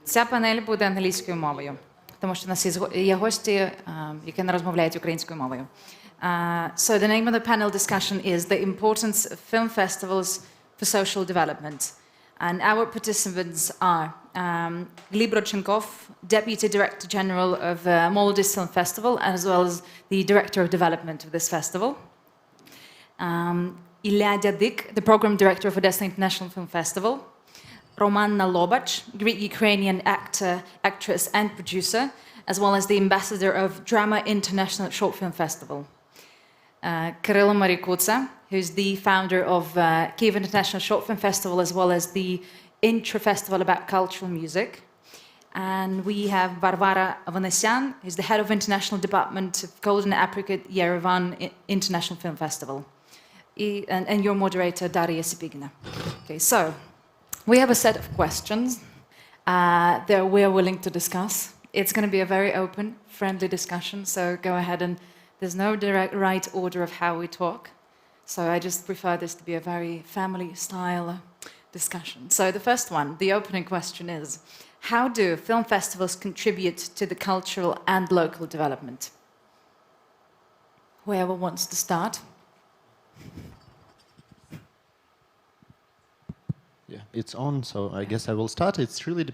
Ця панель буде англійською мовою, тому що у нас є гості, які не розмовляють українською мовою. So the name of the panel discussion is The Importance of Film Festivals for Social Development. And our participants are Гліб Родченков, Deputy Director General of Молодість Film Festival, as well as the Director of Development of this festival. Ілля Дядик, the Program Director of Одеського International Film Festival. Романна Лобач, Greek-Ukrainian actor, actress and producer, as well as the ambassador of Drama International Short Film Festival. Kirilo Marikуца, who's the founder of Kyiv International Short Film Festival, as well as the intra-festival about cultural music. And we have Varvara Avanasyan, who's the head of International Department of Golden Apricot Yerevan International Film Festival. And your moderator, Daria Sipigina. Okay, so we have a set of questions that we're willing to discuss. It's going to be a very open, friendly discussion, so go ahead, and there's no direct right order of how we talk. So I just prefer this to be a very family-style discussion. So the first one, the opening question is, how do film festivals contribute to the cultural and local development? Whoever wants to start. Yeah, it's on, so I guess I will start. It's really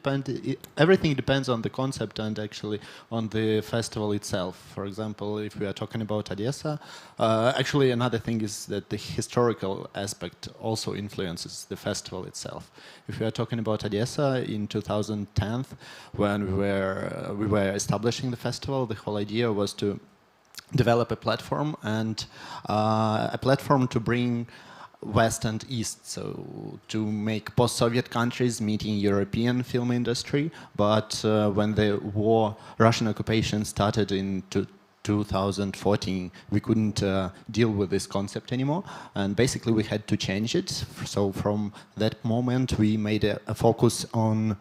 everything depends on the concept and actually on the festival itself. For example, if we are talking about Odessa, actually another thing is that the historical aspect also influences the festival itself. If we are talking about Odessa in 2010, when we were establishing the festival, the whole idea was to develop a platform and a platform to bring West and East, so to make post-Soviet countries meeting European film industry. But when the war, Russian occupation started in 2014, we couldn't deal with this concept anymore, and basically we had to change it. So from that moment we made a focus on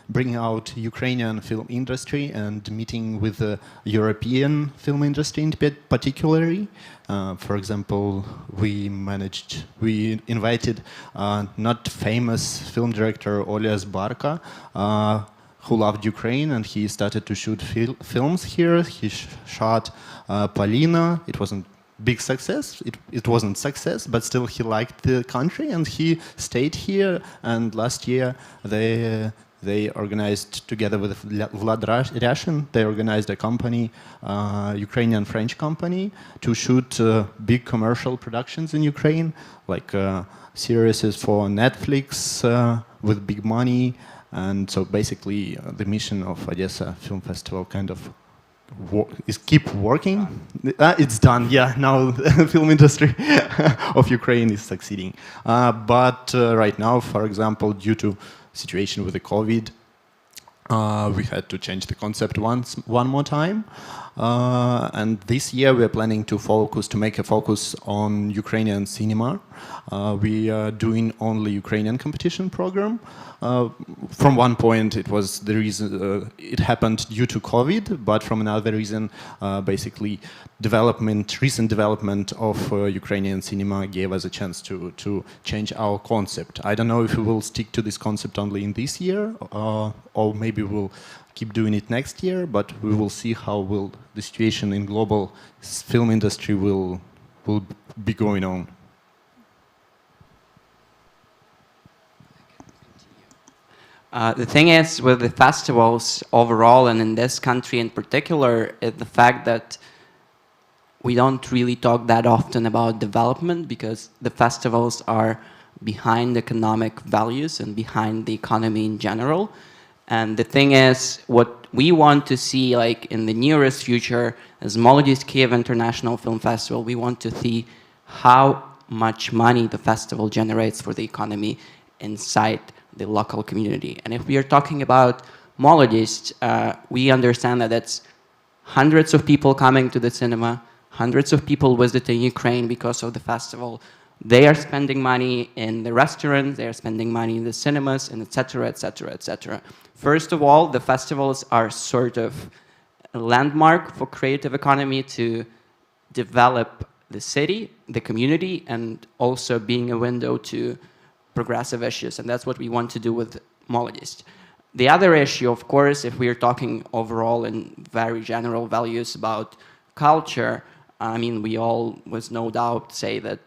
bringing out Ukrainian film industry and meeting with the European film industry in particularly. For example, we invited not famous film director Oles Barka, who loved Ukraine, and he started to shoot films here. He shot Polina. It wasn't big success. It wasn't success, but still he liked the country and he stayed here. And last year they organized, together with Vlad Ryashin, they organized a company, Ukrainian-French company, to shoot big commercial productions in Ukraine, like series for Netflix with big money. And so basically the mission of Odessa Film Festival kind of is keep working. It's done, yeah, now the film industry of Ukraine is succeeding. But right now, for example, due to situation with the COVID, we had to change the concept one more time. And this year we're planning to make a focus on Ukrainian cinema. We are doing only Ukrainian competition program. From one point it was the reason it happened due to COVID, but from another reason, basically recent development of Ukrainian cinema gave us a chance to change our concept. I don't know if we will stick to this concept only in this year, or maybe we'll keep doing it next year, but we will see how will the situation in global film industry will be going on. The thing is, with the festivals overall, and in this country in particular, is the fact that we don't really talk that often about development, because the festivals are behind economic values and behind the economy in general. And the thing is, what we want to see, like in the nearest future, as Молодість Kyiv International Film Festival, we want to see how much money the festival generates for the economy inside the local community. And if we are talking about Молодість, we understand that it's hundreds of people coming to the cinema, hundreds of people visiting Ukraine because of the festival. They are spending money in the restaurants, they are spending money in the cinemas, and etc., etc., etc. First of all, the festivals are sort of a landmark for creative economy to develop the city, the community, and also being a window to progressive issues, and that's what we want to do with Молодість. The other issue, of course, if we are talking overall in very general values about culture, I mean, we all, with no doubt, say that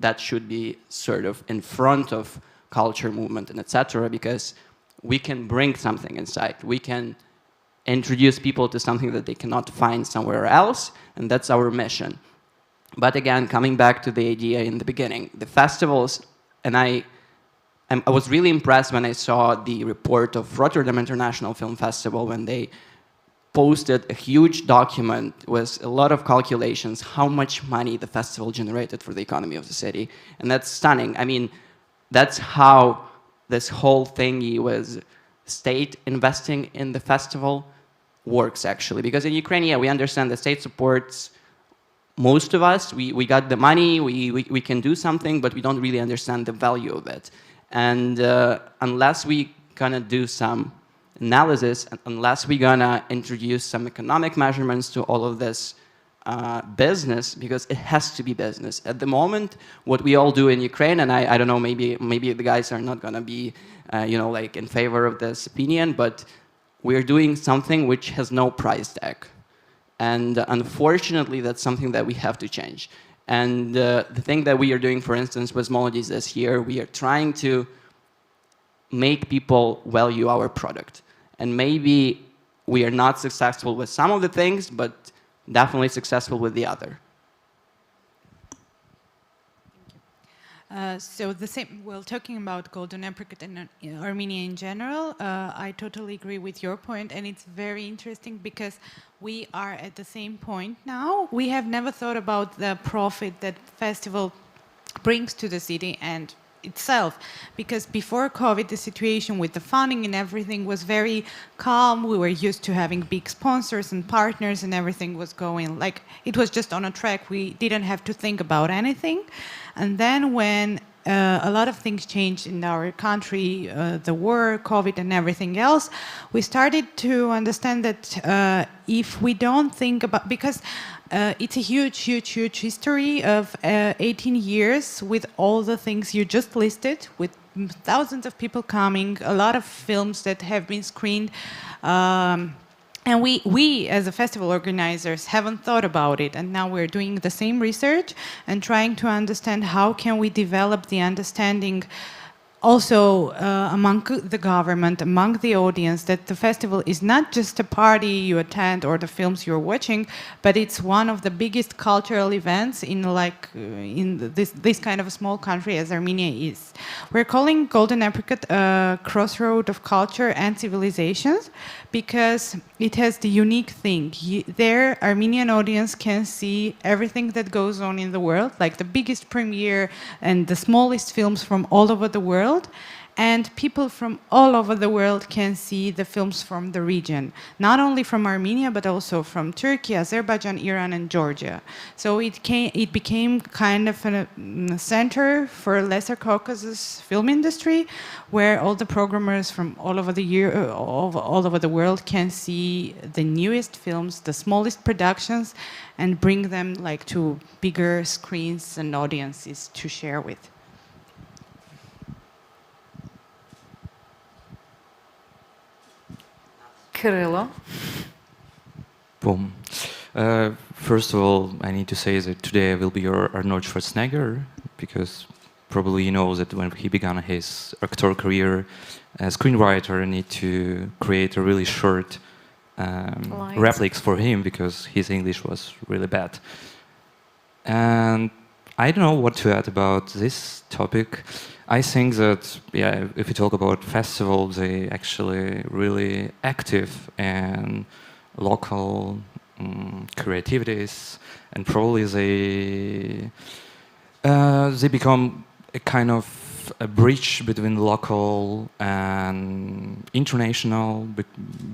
that should be sort of in front of culture movement and etc., because we can bring something inside. We can introduce people to something that they cannot find somewhere else, and that's our mission. But again, coming back to the idea in the beginning, the festivals, and I was really impressed when I saw the report of Rotterdam International Film Festival when they posted a huge document with a lot of calculations how much money the festival generated for the economy of the city. And that's stunning. I mean, that's how this whole thingy with state investing in the festival works, actually. Because in Ukraine, yeah, we understand the state supports most of us. We got the money, we can do something, but we don't really understand the value of it. And unless we gonna do some analysis, unless we're gonna introduce some economic measurements to all of this business, because it has to be business. At the moment, what we all do in Ukraine, and I don't know, maybe the guys are not gonna be, like in favor of this opinion, but we're doing something which has no price tag. And unfortunately, that's something that we have to change. And the thing that we are doing, for instance, with Молодість this year, we are trying to make people value our product. And maybe we are not successful with some of the things, but definitely successful with the other. So the same. Well, talking about Golden Apricot and Armenia in general, I totally agree with your point, and it's very interesting because we are at the same point now. We have never thought about the profit that festival brings to the city and itself, because before COVID, the situation with the funding and everything was very calm. We were used to having big sponsors and partners, and everything was going like it was just on a track. We didn't have to think about anything. And then when a lot of things changed in our country, the war, COVID, and everything else, we started to understand that if we don't think about, because it's a huge, huge, huge history of 18 years with all the things you just listed, with thousands of people coming, a lot of films that have been screened. And we, as a festival organizers, haven't thought about it. And now we're doing the same research and trying to understand how can we develop the understanding also among the government, among the audience, that the festival is not just a party you attend or the films you're watching, but it's one of the biggest cultural events in this kind of a small country as Armenia is. We're calling Golden Apricot a crossroad of culture and civilizations because it has the unique thing. There, Armenian audience can see everything that goes on in the world, like the biggest premiere and the smallest films from all over the world. And people from all over the world can see the films from the region, not only from Armenia, but also from Turkey, Azerbaijan, Iran, and Georgia. So it became kind of a center for Lesser Caucasus film industry, where all the programmers from all over the world can see the newest films, the smallest productions, and bring them like to bigger screens and audiences to share with. Кирило. Boom. First of all, I need to say that today I will be your Arnold Schwarzenegger, because probably you know that when he began his actor career as screenwriter, I need to create a really short replics for him because his English was really bad. And I don't know what to add about this topic. I think that, yeah, if we talk about festivals, they actually really active and local creativities, and probably they become a kind of a bridge between local and international,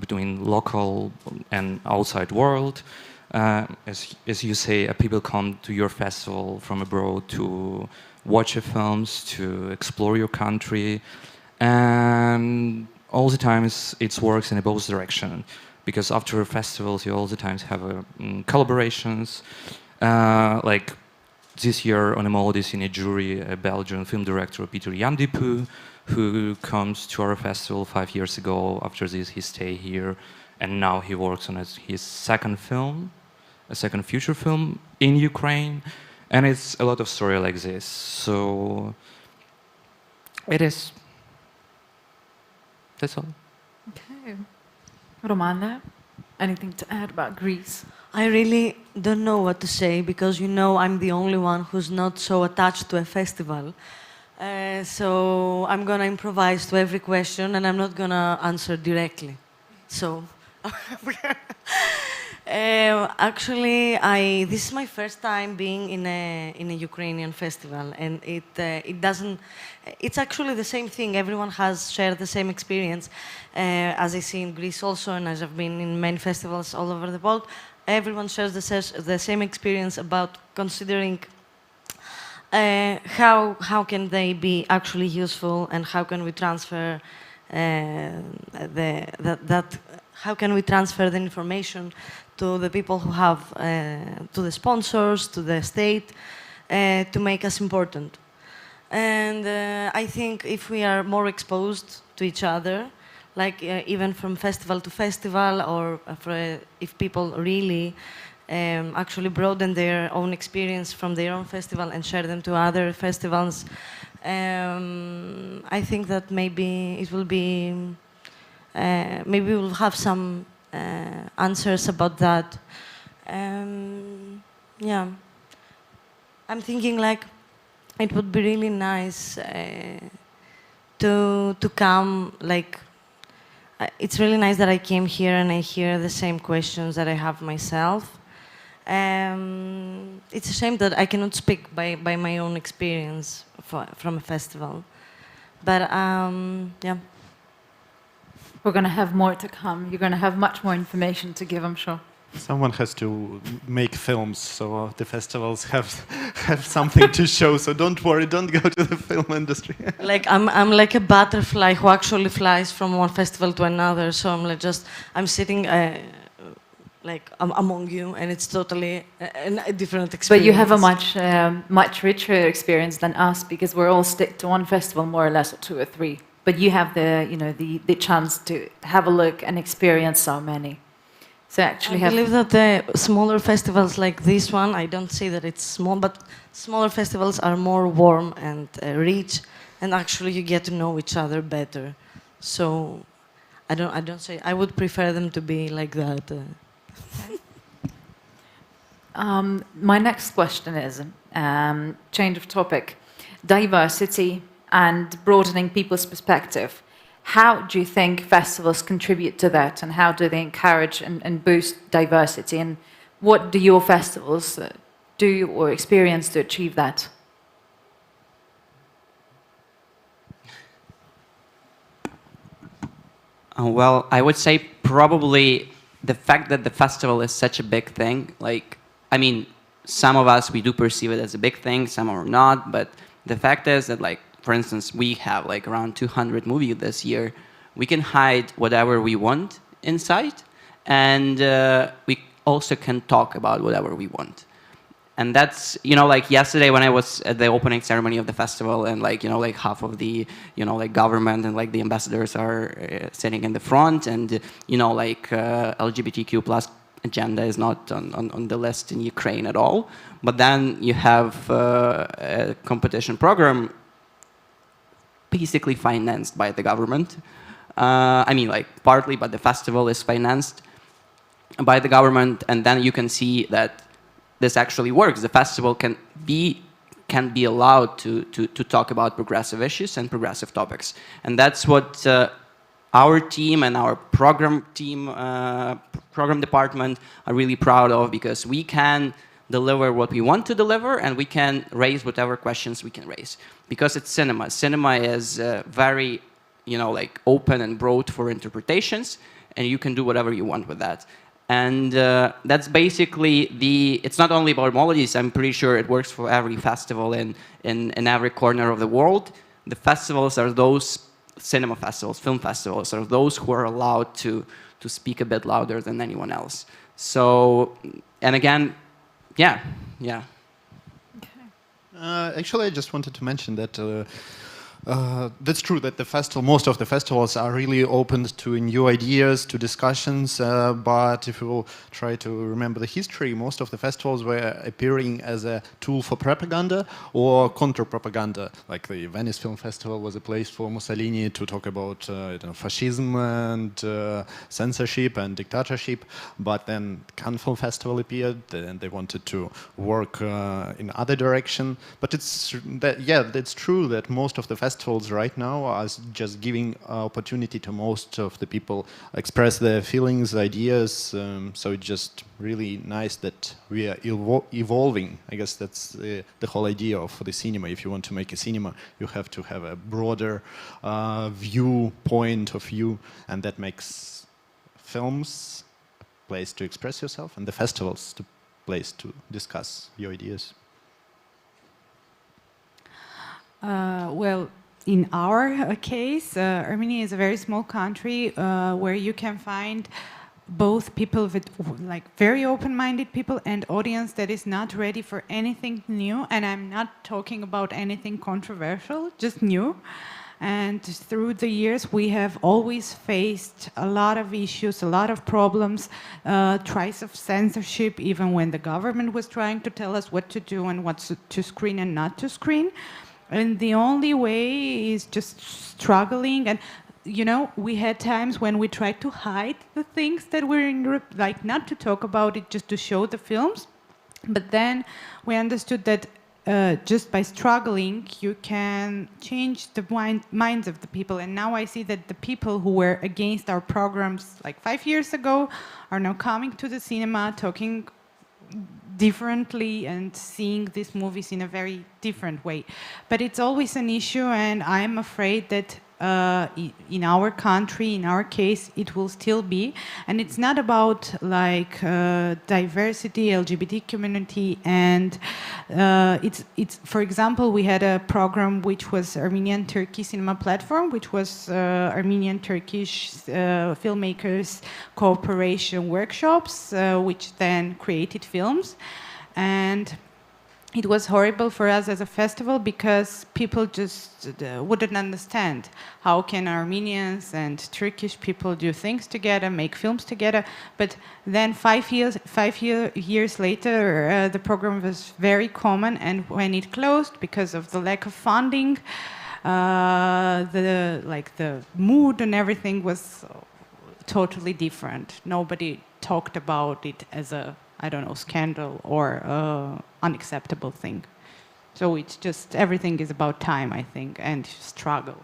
between local and outside world. As you say, people come to your festival from abroad to watch your films, to explore your country, and all the times it works in both directions. Because after festivals, you all the times have collaborations. Like this year on a Молодість in a jury, a Belgian film director, Peter Yandipu, who comes to our festival 5 years ago. After this, he stayed here, and now he works on his second film, a second feature film in Ukraine. And it's a lot of story like this. So it is. That's all. Okay. Romanna, anything to add about Greece? I really don't know what to say because, you know, I'm the only one who's not so attached to a festival. So I'm going to improvise to every question and I'm not going to answer directly. So actually, this is my first time being in a Ukrainian festival, and it doesn't. It's actually the same thing. Everyone has shared the same experience, as I see in Greece also, and as I've been in many festivals all over the world. Everyone shares the same experience about considering how can they be actually useful, and how can we transfer how can we transfer the information to the people who have, to the sponsors, to the state, to make us important. And I think if we are more exposed to each other, like even from festival to festival, or if people really actually broaden their own experience from their own festival and share them to other festivals, I think that maybe it will be, maybe we'll have some answers about that. Yeah. I'm thinking like, it would be really nice to come, like, it's really nice that I came here and I hear the same questions that I have myself. It's a shame that I cannot speak by my own experience from a festival. But yeah. We're going to have more to come. You're going to have much more information to give, I'm sure. Someone has to make films, so the festivals have something to show. So don't worry, don't go to the film industry. Like I'm like a butterfly who actually flies from one festival to another. So I'm sitting like among you, and it's totally a different experience. But you have a much richer experience than us, because we're all stick to one festival more or less, or 2 or 3. But you have the chance to have a look and experience so many. So actually I believe that the smaller festivals like this one, I don't say that it's small, but smaller festivals are more warm and rich, and actually you get to know each other better. So I don't say I would prefer them to be like that. My next question is change of topic, diversity and broadening people's perspective. How do you think festivals contribute to that, and how do they encourage and boost diversity? And what do your festivals do or experience to achieve that? Well, I would say probably the fact that the festival is such a big thing. Like, I mean, some of us, we do perceive it as a big thing, some are not, but the fact is that, like, for instance, we have like around 200 movies this year. We can hide whatever we want inside, and we also can talk about whatever we want. And that's, like yesterday when I was at the opening ceremony of the festival, and like half of the, like government and like the ambassadors are sitting in the front, and, LGBTQ plus agenda is not on the list in Ukraine at all. But then you have a competition program basically financed by the government. I mean, like partly, but the festival is financed by the government, and then you can see that this actually works. The festival can be allowed to talk about progressive issues and progressive topics, and that's what our team and our program department are really proud of, because we can deliver what we want to deliver, and we can raise whatever questions we can raise. Because it's cinema. Cinema is very, like open and broad for interpretations, and you can do whatever you want with that. And that's basically it's not only about Молодість, I'm pretty sure it works for every festival in every corner of the world. The festivals are those cinema festivals, film festivals, are those who are allowed to speak a bit louder than anyone else. So, and again, yeah. Actually, I just wanted to mention that that's true that most of the festivals are really open to new ideas, to discussions. But if you try to remember the history, most of the festivals were appearing as a tool for propaganda or counter-propaganda. Like the Venice Film Festival was a place for Mussolini to talk about fascism and censorship and dictatorship. But then Cannes Film Festival appeared, and they wanted to work in other direction. But it's true that most of the festivals right now are just giving opportunity to most of the people express their feelings, ideas. So it's just really nice that we are evolving. I guess that's the whole idea of the cinema. If you want to make a cinema, you have to have a broader point of view, and that makes films a place to express yourself, and the festivals a place to discuss your ideas. Well, in our case, Armenia is a very small country where you can find both people with like very open-minded people and audience that is not ready for anything new. And I'm not talking about anything controversial, just new. And through the years, we have always faced a lot of issues, a lot of problems, tries of censorship, even when the government was trying to tell us what to do and what to screen and not to screen. And the only way is just struggling. And, we had times when we tried to hide the things that were in Europe, like not to talk about it, just to show the films. But then we understood that just by struggling, you can change the minds of the people. And now I see that the people who were against our programs like 5 years ago are now coming to the cinema, talking differently and seeing these movies in a very different way. But it's always an issue, and I'm afraid that in our country, in our case, it will still be. And it's not about like diversity, LGBT community, and it's for example, we had a program which was Armenian-Turkey Cinema Platform, which was Armenian-Turkish filmmakers cooperation workshops, which then created films. And it was horrible for us as a festival because people just wouldn't understand how can Armenians and Turkish people do things together, make films together. But then 5 years later, the program was very common, and when it closed because of the lack of funding, the mood and everything was totally different. Nobody talked about it as a, I don't know, scandal or unacceptable thing. So it's just, everything is about time, I think, and struggle.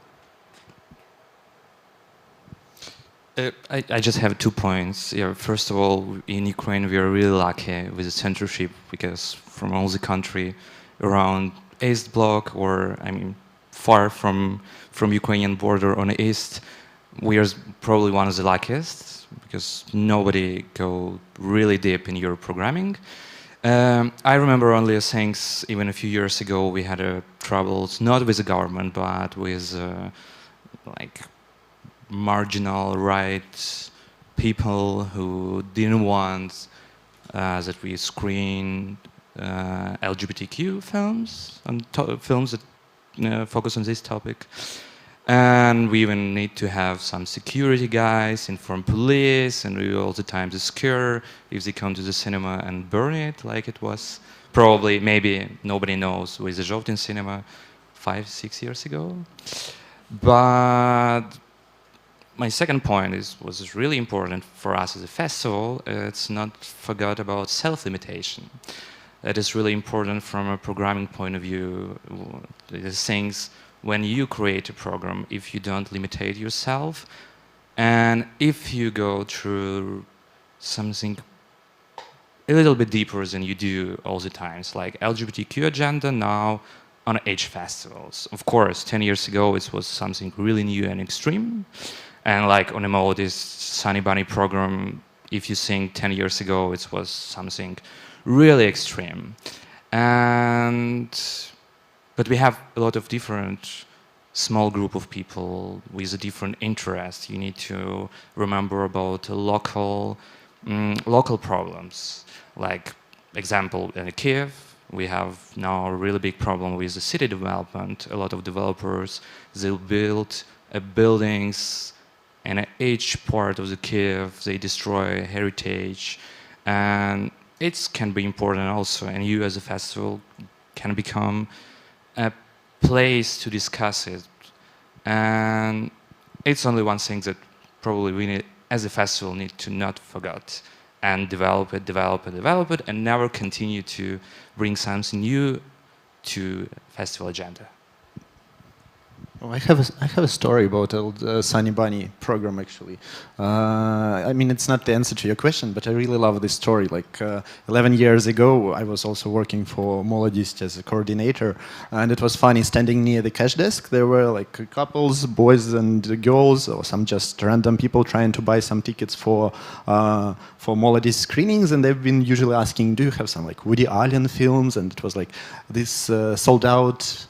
I just have 2 points. Yeah, first of all, in Ukraine we are really lucky with the censorship, because from all the country around East Bloc, or I mean far from Ukrainian border on the east, we are probably one of the luckiest, because nobody go really deep in your programming. I remember only things, even a few years ago, we had troubles not with the government, but with like marginal rights people who didn't want that we screen LGBTQ films, and films that focus on this topic. And we even need to have some security guys, inform police, and we all the time scare if they come to the cinema and burn it, like it was probably, maybe nobody knows, with the Zhovtin cinema 5-6 years ago. But my second point was really important for us as a festival. It's not forgot about self-limitation. That is really important from a programming point of view. The things, when you create a program, if you don't limitate yourself, and if you go through something a little bit deeper than you do all the times, like LGBTQ agenda now on age festivals. Of course, 10 years ago it was something really new and extreme, and like on a Молодість Sunny Bunny program, if you think 10 years ago it was something really extreme. But we have a lot of different small group of people with a different interest. You need to remember about local problems. Like, example, in Kyiv, we have now a really big problem with the city development. A lot of developers, they build buildings in each part of the Kyiv, they destroy heritage, and it can be important also, and you as a festival can become a place to discuss it. And it's only one thing that probably we need, as a festival, need to not forget, and develop it, and never continue to bring something new to festival agenda. Oh, I have a story about the Sunny Bunny program, actually. I mean, it's not the answer to your question, but I really love this story. Like 11 years ago, I was also working for Молодість as a coordinator, and it was funny, standing near the cash desk, there were like couples, boys and girls, or some just random people trying to buy some tickets for Молодість screenings, and they've been usually asking, do you have some like Woody Allen films? And it was like this sold out,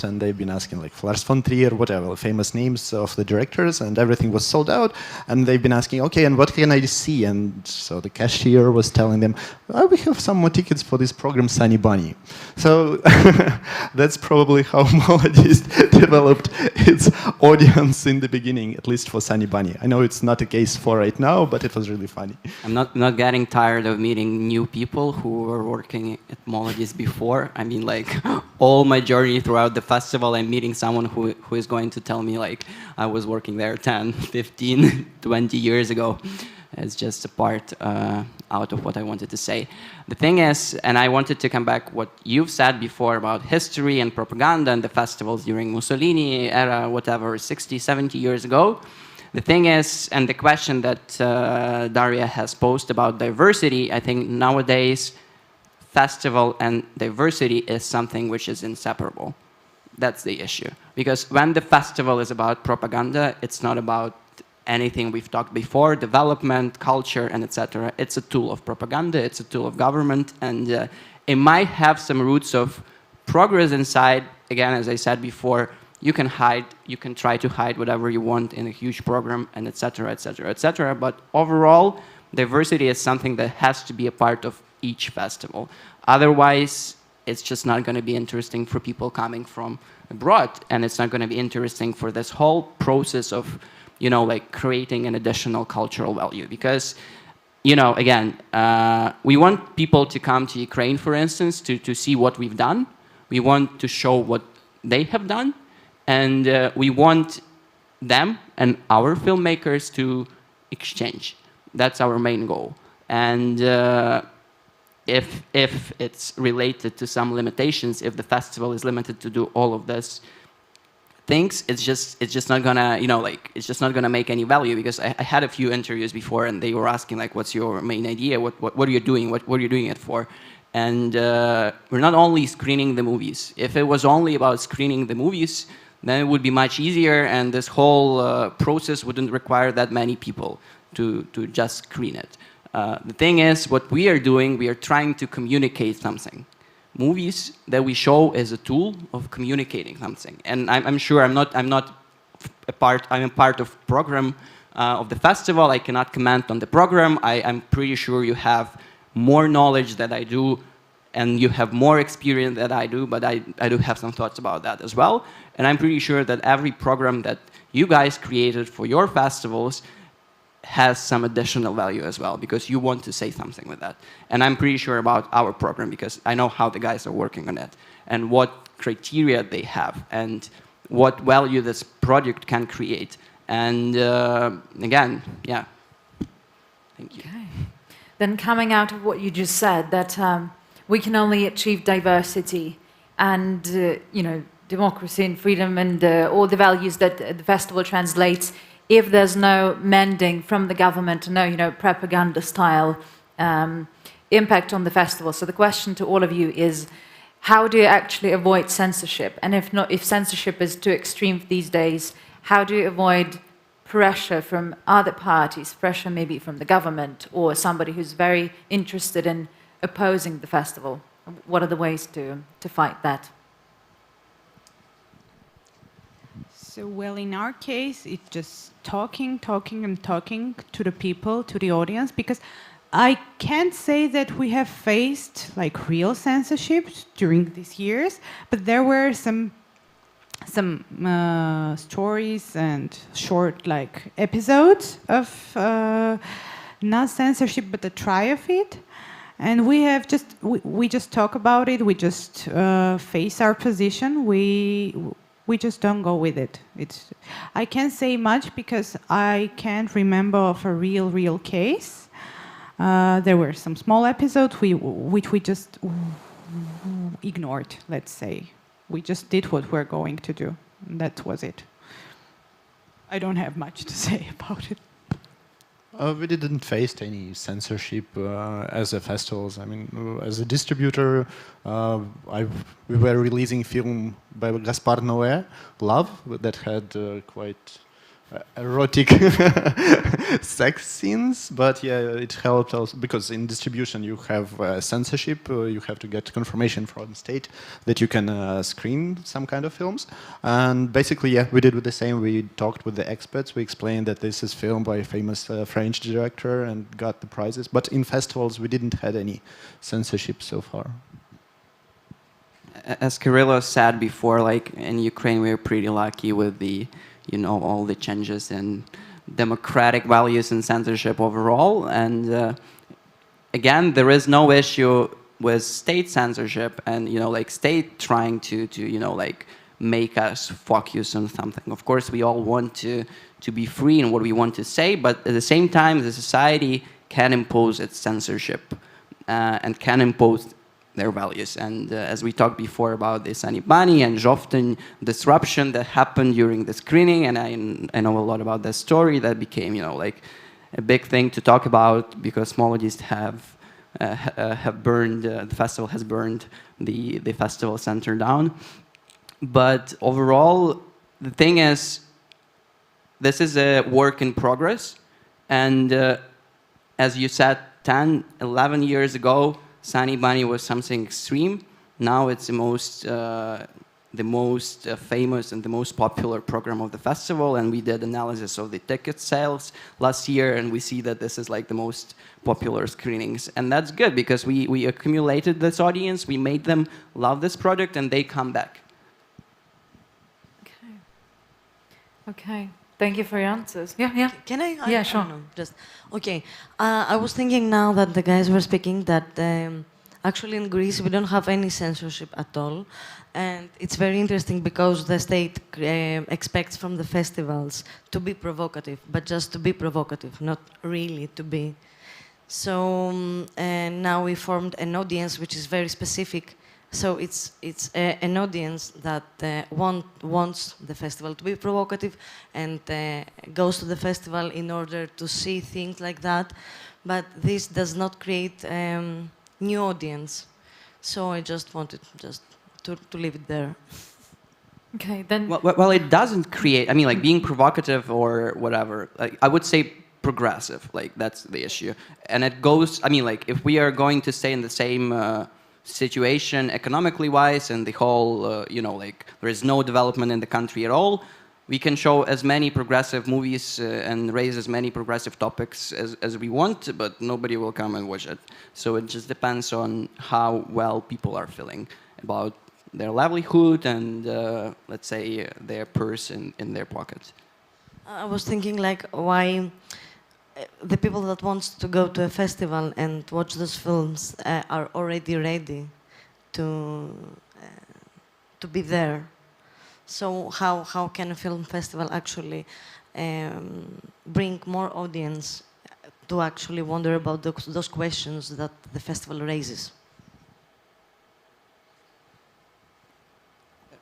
and they've been asking like Lars von Trier, whatever, famous names of the directors, and everything was sold out, and they've been asking, okay, and what can I see? And so the cashier was telling them, oh, we have some more tickets for this program, Sunny Bunny. So that's probably how Молодість developed its audience in the beginning, at least for Sunny Bunny. I know it's not the case for right now, but it was really funny. I'm not getting tired of meeting new people who were working at Молодість before. I mean, like, all my journey throughout the festival, I'm meeting someone who is going to tell me, like, I was working there 10, 15, 20 years ago. It's just a part out of what I wanted to say. The thing is, and I wanted to come back what you've said before about history and propaganda and the festivals during Mussolini era, whatever, 60, 70 years ago. The thing is, and the question that Daria has posed about diversity, I think nowadays festival and diversity is something which is inseparable. That's the issue. Because when the festival is about propaganda, it's not about anything we've talked before, development, culture, and etc. It's a tool of propaganda, it's a tool of government, and it might have some roots of progress inside. Again, as I said before, you can hide, you can try to hide whatever you want in a huge program, and etc., etc., etc. But overall, diversity is something that has to be a part of each festival. Otherwise, it's just not going to be interesting for people coming from abroad, and it's not going to be interesting for this whole process of, you know, like creating an additional cultural value. Because, you know, again, we want people to come to Ukraine, for instance, to see what we've done. We want to show what they have done, and we want them and our filmmakers to exchange. That's our main goal. And if it's related to some limitations, if the festival is limited to do all of this things, it's just not gonna, you know, like, it's just not gonna make any value. Because I had a few interviews before, and they were asking, like, what's your main idea? What are you doing? What are you doing it for? And we're not only screening the movies. If it was only about screening the movies, then it would be much easier, and this whole process wouldn't require that many people to just screen it. The thing is, what we are doing, we are trying to communicate something. Movies that we show is a tool of communicating something. And I'm sure I'm a part of program of the festival. I cannot comment on the program. I'm pretty sure you have more knowledge than I do, and you have more experience than I do, but I do have some thoughts about that as well. And I'm pretty sure that every program that you guys created for your festivals has some additional value as well, because you want to say something with that. And I'm pretty sure about our program, because I know how the guys are working on it, and what criteria they have, and what value this project can create. And again, yeah, thank you. Okay. Then coming out of what you just said, that we can only achieve diversity and you know, democracy and freedom and all the values that the festival translates, if there's no mending from the government, no, you know, propaganda-style impact on the festival. So the question to all of you is, how do you actually avoid censorship? And if not, if censorship is too extreme these days, how do you avoid pressure from other parties, pressure maybe from the government or somebody who's very interested in opposing the festival? What are the ways to fight that? So, well, in our case, it's just talking and talking to the people, to the audience, because I can't say that we have faced like real censorship during these years, but there were some stories and short like episodes of not censorship, but the try of it. And we have we just talk about it. We just face our position. We just don't go with it. I can't say much because I can't remember of a real case. There were some small episodes which we just ignored, let's say. We just did what we're going to do. And that was it. I don't have much to say about it. We didn't face any censorship as a festivals. I mean, as a distributor, we were releasing film by Gaspar Noé, Love, that had quite erotic sex scenes, but yeah, it helped also because in distribution you have censorship. You have to get confirmation from the state that you can screen some kind of films. And basically, yeah, we did the same. We talked with the experts. We explained that this is filmed by a famous French director and got the prizes. But in festivals, we didn't had any censorship so far. As Kirill said before, like in Ukraine, we're pretty lucky with the, you know, all the changes in democratic values and censorship overall. And again, there is no issue with state censorship and, you know, like state trying to you know, like make us focus on something. Of course, we all want to be free in what we want to say, but at the same time, the society can impose its censorship and can impose their values. And as we talked before about the Sanibani and Zhoften disruption that happened during the screening, and I know a lot about that story, that became, you know, like a big thing to talk about because Molodiyst have burned, the festival has burned the festival center down. But overall, the thing is, this is a work in progress. And as you said, 10, 11 years ago, Sanibani was something extreme. Now it's the most famous and the most popular program of the festival. And we did analysis of the ticket sales last year, and we see that this is like the most popular screenings. And that's good because we accumulated this audience, we made them love this project, and they come back. Okay. Okay. Thank you for your answers. Yeah. Can I? Yeah, sure. No, just okay. I was thinking now that the guys were speaking that actually in Greece we don't have any censorship at all, and it's very interesting because the state expects from the festivals to be provocative, but just to be provocative, not really to be. So now we formed an audience which is very specific. So it's an audience that wants the festival to be provocative and goes to the festival in order to see things like that. But this does not create new audience. So I just wanted to leave it there. Okay, then. Well, it doesn't create, I mean, like being provocative or whatever, like, I would say progressive, like that's the issue. And it goes, I mean, like if we are going to stay in the same situation economically wise and the whole, you know, like there is no development in the country at all, we can show as many progressive movies and raise as many progressive topics as we want, but nobody will come and watch it. So it just depends on how well people are feeling about their livelihood and, let's say, their purse in their pocket. I was thinking like why the people that wants to go to a festival and watch those films are already ready to be there. So how can a film festival actually bring more audience to actually wonder about those questions that the festival raises?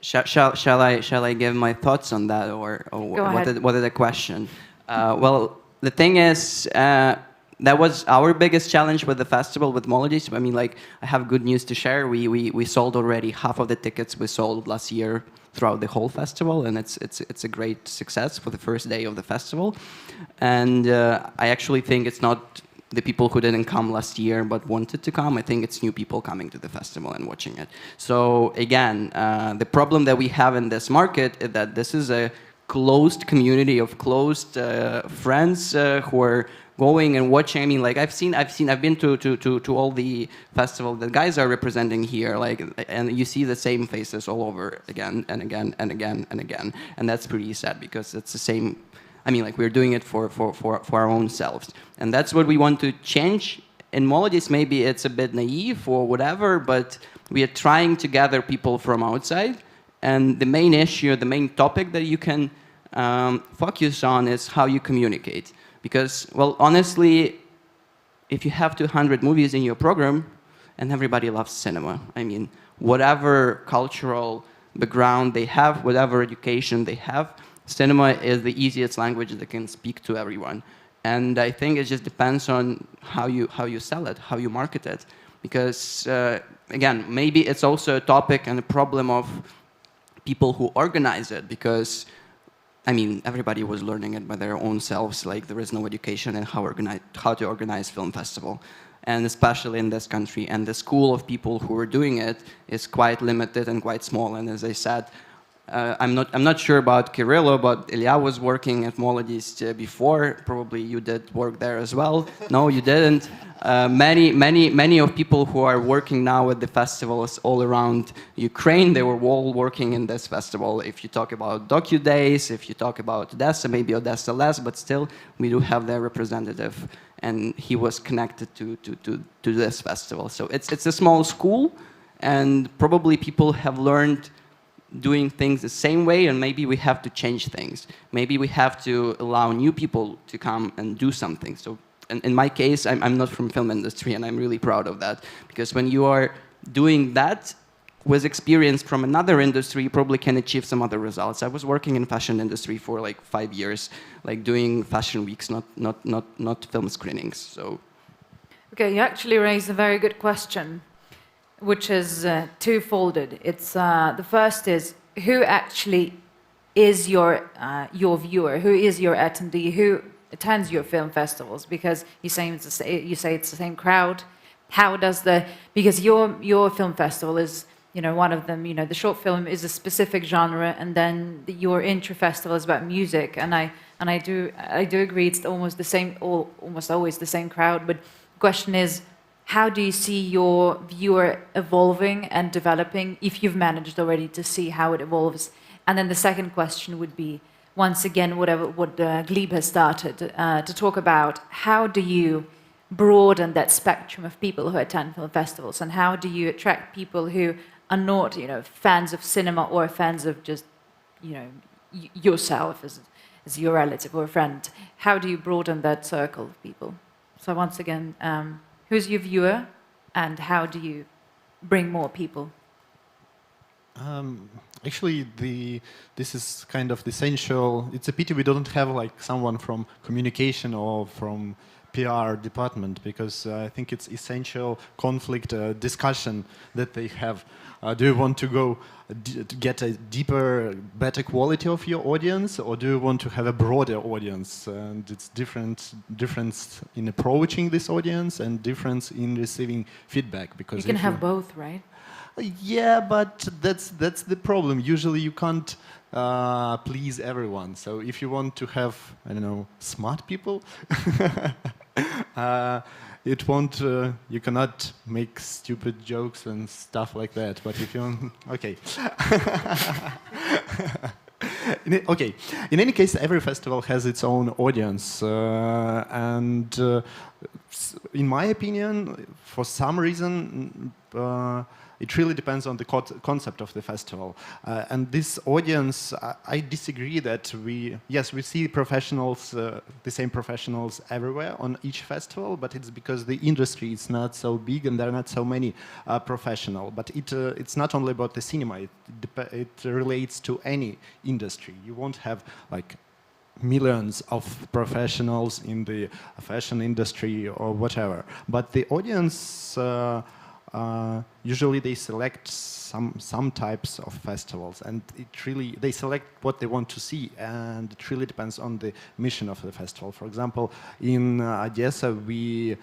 Shall I give my thoughts on that, or what is the question? Well, the thing is, that was our biggest challenge with the festival, with Молодість. I mean, like, I have good news to share. We sold already half of the tickets we sold last year throughout the whole festival, and it's a great success for the first day of the festival. And I actually think it's not the people who didn't come last year but wanted to come. I think it's new people coming to the festival and watching it. So again, the problem that we have in this market is that this is a closed community of closed friends who are going and watching. I mean, like I've been to all the festivals that guys are representing here, like, and you see the same faces all over again and again and again and again, and that's pretty sad because it's the same. I mean, like, we're doing it for our own selves, and that's what we want to change. In Молодість, maybe it's a bit naive or whatever, but we are trying to gather people from outside. And the main issue, the main topic that you can focus on is how you communicate. Because, well, honestly, if you have 200 movies in your program, and everybody loves cinema, I mean, whatever cultural background they have, whatever education they have, cinema is the easiest language that can speak to everyone. And I think it just depends on how you sell it, how you market it. Because, again, maybe it's also a topic and a problem of people who organize it, because, I mean, everybody was learning it by their own selves. Like, there is no education in how to organize film festival, and especially in this country. And the school of people who are doing it is quite limited and quite small. And as I said, I'm not sure about Kirill, but Ілля was working at Молодість before. Probably you did work there as well. No, you didn't. Many of people who are working now at the festivals all around Ukraine, they were all working in this festival. If you talk about Docu Days, if you talk about Odessa, maybe Odessa less, but still we do have their representative, and he was connected to this festival. So it's a small school, and probably people have learned doing things the same way, and maybe we have to change things. Maybe we have to allow new people to come and do something. So in my case, I'm not from film industry, and I'm really proud of that, because when you are doing that with experience from another industry, you probably can achieve some other results. I was working in fashion industry for like 5 years, like doing fashion weeks, not film screenings. So, Okay, you actually raised a very good question, which is two-folded. It's the first is who actually is your viewer, who is your attendee, who attends your film festivals? Because you say it's the same crowd. How does because your film festival is, you know, one of them, you know, the short film is a specific genre, and then your intro festival is about music, and I do agree it's almost the same, or almost always the same crowd. But the question is, how do you see your viewer evolving and developing, if you've managed already to see how it evolves? And then the second question would be, once again, what Gleb has started to talk about, how do you broaden that spectrum of people who attend film festivals, and how do you attract people who are not, you know, fans of cinema or fans of just, you know, yourself as your relative or a friend? How do you broaden that circle of people? So once again, who's your viewer, and how do you bring more people? Actually, this is kind of the essential. It's a pity we don't have like someone from communication or from PR department, because I think it's essential conflict discussion that they have. Do you want to go to get a deeper, better quality of your audience, or do you want to have a broader audience? And it's difference in approaching this audience and difference in receiving feedback. Because you can have both, right? Yeah, but that's the problem. Usually you can't please everyone. So if you want to have, I don't know, smart people, it won't. You cannot make stupid jokes and stuff like that. But if you, okay. Okay. In any case, every festival has its own audience, and in my opinion, for some reason. It really depends on the concept of the festival. And this audience, I disagree that we see professionals, the same professionals everywhere on each festival, but it's because the industry is not so big and there are not so many professionals. But it's not only about the cinema, it relates to any industry. You won't have like millions of professionals in the fashion industry or whatever. But the audience, usually they select some types of festivals, and they select what they want to see, and it really depends on the mission of the festival. For example, in Odessa, we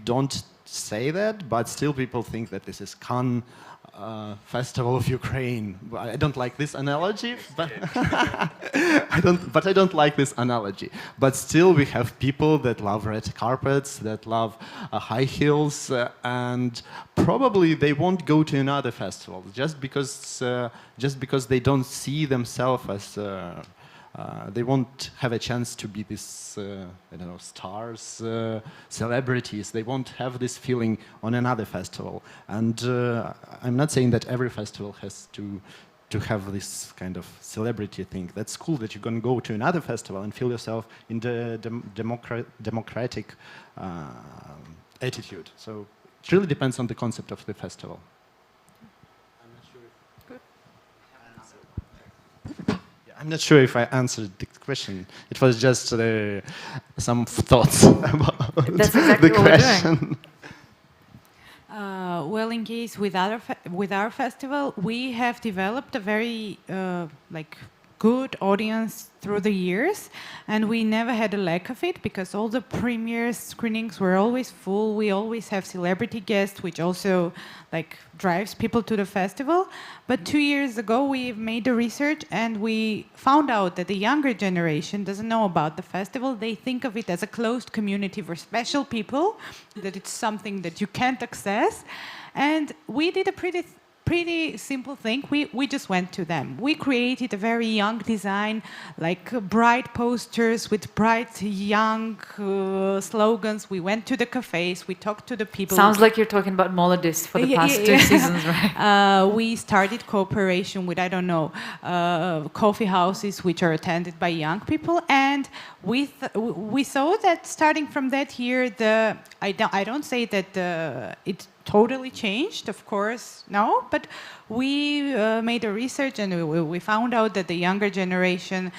don't say that, but still people think that this is Cannes Festival of Ukraine. I don't like this analogy, but I don't like this analogy. But still, we have people that love red carpets, that love high heels, and probably they won't go to another festival just because they don't see themselves as. They won't have a chance to be this, I don't know, stars, celebrities. They won't have this feeling on another festival. And I'm not saying that every festival has to have this kind of celebrity thing. That's cool that you can go to another festival and feel yourself in the democratic attitude. So it really depends on the concept of the festival. I'm not sure if I answered the question. It was just some thoughts about the question. Well, in case with our festival, we have developed a very good audience through the years, and we never had a lack of it because all the premiere screenings were always full. We always have celebrity guests, which also drives people to the festival. But 2 years ago, we made the research and we found out that the younger generation doesn't know about the festival. They think of it as a closed community for special people, that it's something that you can't access. And we did a pretty pretty simple thing. We just went to them. We created a very young design, like bright posters with bright young slogans. We went to the cafes. We talked to the people. Sounds like you're talking about Молодість for the past 2 seasons, right? We started cooperation with, I don't know, coffee houses which are attended by young people, and we saw that starting from that year, I don't say that it totally changed, of course, no, but we made a research and we found out that the younger generation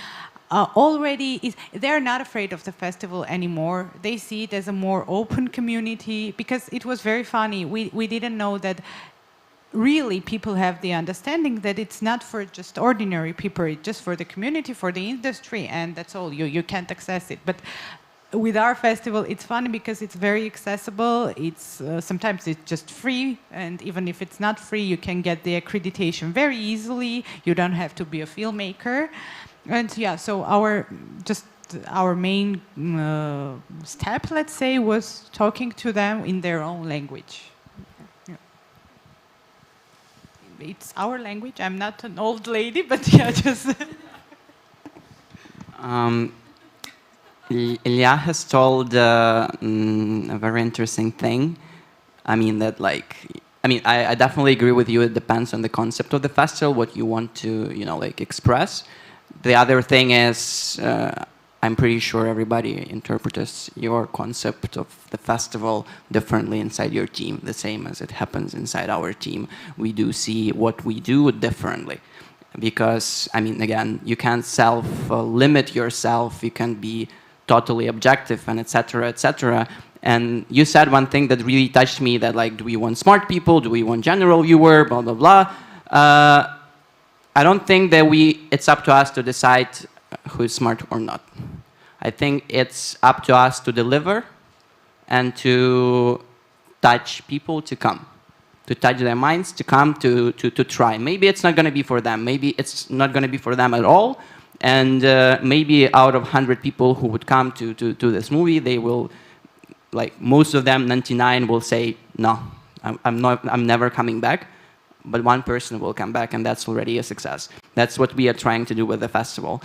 they're not afraid of the festival anymore. They see it as a more open community, because it was very funny. We didn't know that really people have the understanding that it's not for just ordinary people, it's just for the community, for the industry, and that's all. You can't access it. But with our festival, it's funny because it's very accessible. It's sometimes it's just free, and even if it's not free, you can get the accreditation very easily. You don't have to be a filmmaker, and yeah. So our main step, let's say, was talking to them in their own language. Yeah. It's our language. I'm not an old lady, but yeah, just. Ilya has told a very interesting thing. I definitely agree with you. It depends on the concept of the festival, what you want to, express. The other thing is, I'm pretty sure everybody interprets your concept of the festival differently inside your team, the same as it happens inside our team. We do see what we do differently. Because, again, you can't self-limit yourself. You can be totally objective, and et cetera, et cetera. And you said one thing that really touched me, that do we want smart people? Do we want general viewer? Blah, blah, blah. I don't think that it's up to us to decide who is smart or not. I think it's up to us to deliver and to touch people to come, to touch their minds, to come, to try. Maybe it's not going to be for them. Maybe it's not going to be for them at all. And maybe out of 100 people who would come to this movie, they will, most of them, 99, will say, no, I'm never coming back. But one person will come back, and that's already a success. That's what we are trying to do with the festival.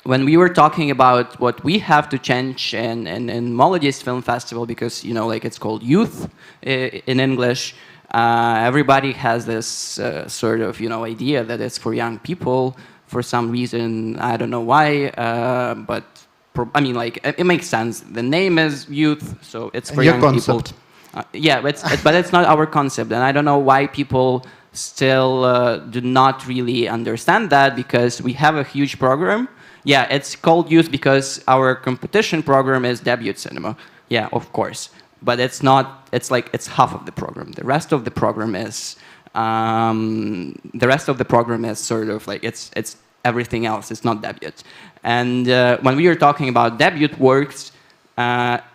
When we were talking about what we have to change in Молодість Film Festival, because, it's called youth in English, everybody has this sort of, idea that it's for young people. For some reason, I don't know why, but it makes sense. The name is youth, so it's for young people. But it's not our concept, and I don't know why people still do not really understand that, because we have a huge program. Yeah, it's called youth because our competition program is debut cinema. Yeah, of course, but it's not. It's half of the program. The rest of the program is. Sort of it's everything else. It's not debut. And when we were talking about debut works,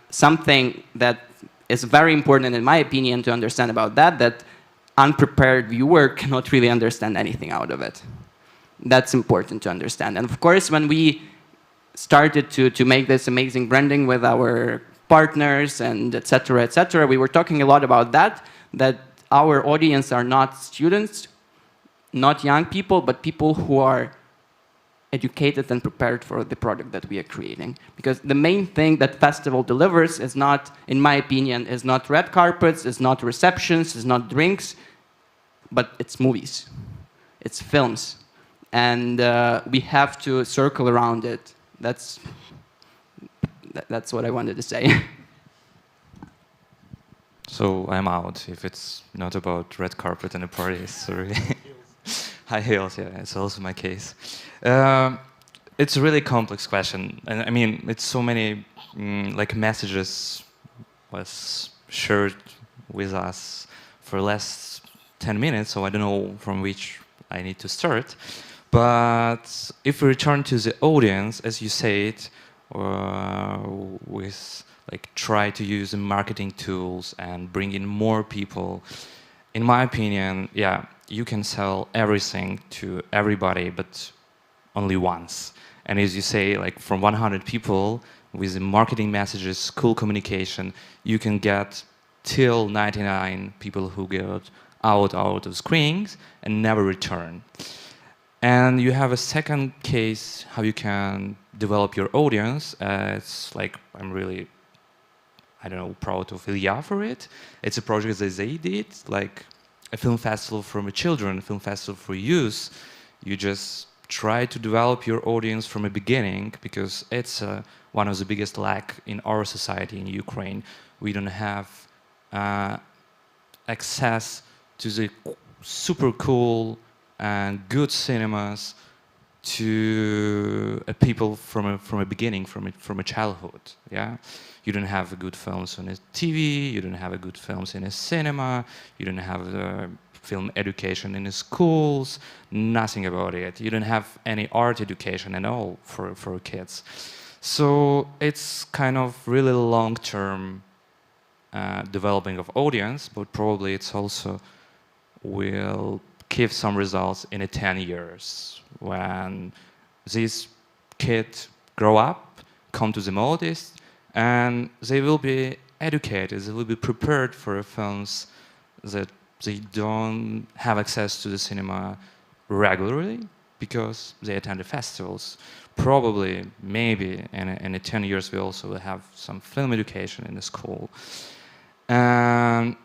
something that is very important, in my opinion, to understand about that unprepared viewer cannot really understand anything out of it. That's important to understand. And of course, when we started to make this amazing branding with our partners and et cetera, we were talking a lot about that our audience are not students, not young people, but people who are educated and prepared for the product that we are creating. Because the main thing that festival delivers is not, in my opinion, is not red carpets, is not receptions, is not drinks, but it's movies, it's films. And we have to circle around it. That's what I wanted to say. So I'm out if it's not about red carpet and a party. Sorry. High heels, yeah, it's also my case. It's a really complex question, and it's so many messages was shared with us for the last 10 minutes, so I don't know from which I need to start. But if we return to the audience, as you said, with try to use the marketing tools and bring in more people. In my opinion, yeah, you can sell everything to everybody, but only once. And as you say, from 100 people with the marketing messages, cool communication, you can get till 99 people who get out of screenings and never return. And you have a second case how you can develop your audience. It's like, I'm really, I don't know, proud of Ілля for it. It's a project that they did, like a film festival for children, a film festival for youth. You just try to develop your audience from the beginning, because it's one of the biggest lack in our society in Ukraine. We don't have access to the super cool and good cinemas to people from a beginning, from a childhood. Yeah, you don't have good films on a TV. You don't have good films in a cinema. You don't have film education in the schools. Nothing about it. You don't have any art education at all for kids. So it's kind of really long-term developing of audience, but probably it's also will give some results in 10 years when these kids grow up, come to the Молодість, and they will be educated, they will be prepared for films that they don't have access to the cinema regularly because they attend the festivals. Probably, maybe, in 10 years we also will have some film education in the school. And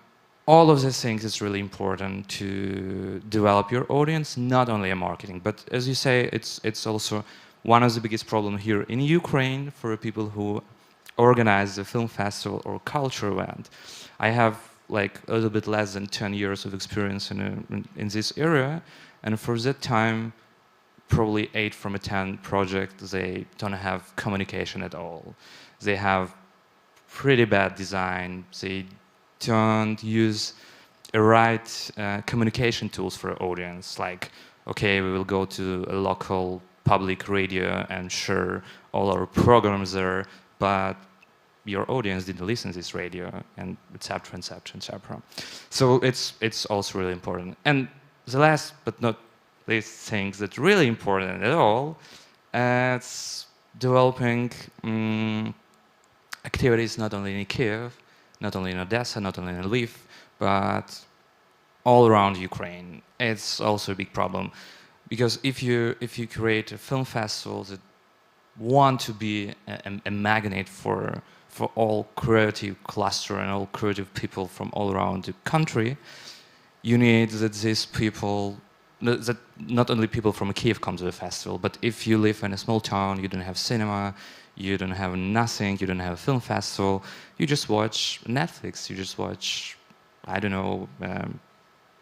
all of these things is really important to develop your audience, not only in marketing, but as you say, it's also one of the biggest problems here in Ukraine for people who organize a film festival or culture event. I have like a little bit less than 10 years of experience in this area, and for that time, probably 8 from 10 projects, they don't have communication at all. They have pretty bad design. They don't use the right communication tools for audience. Like, okay, we will go to a local public radio and share all our programs there, but your audience didn't listen to this radio, and etc., etc., etc. So it's also really important. And the last but not least thing that's really important at all, it's developing activities not only in Kyiv, not only in Odessa, not only in Lviv, but all around Ukraine. It's also a big problem, because if you create a film festival that want to be a magnet for all creative cluster and all creative people from all around the country, you need that these people, that not only people from Kyiv come to the festival, but if you live in a small town, you don't have cinema, you don't have nothing, you don't have a film festival, you just watch Netflix, you just watch, I don't know,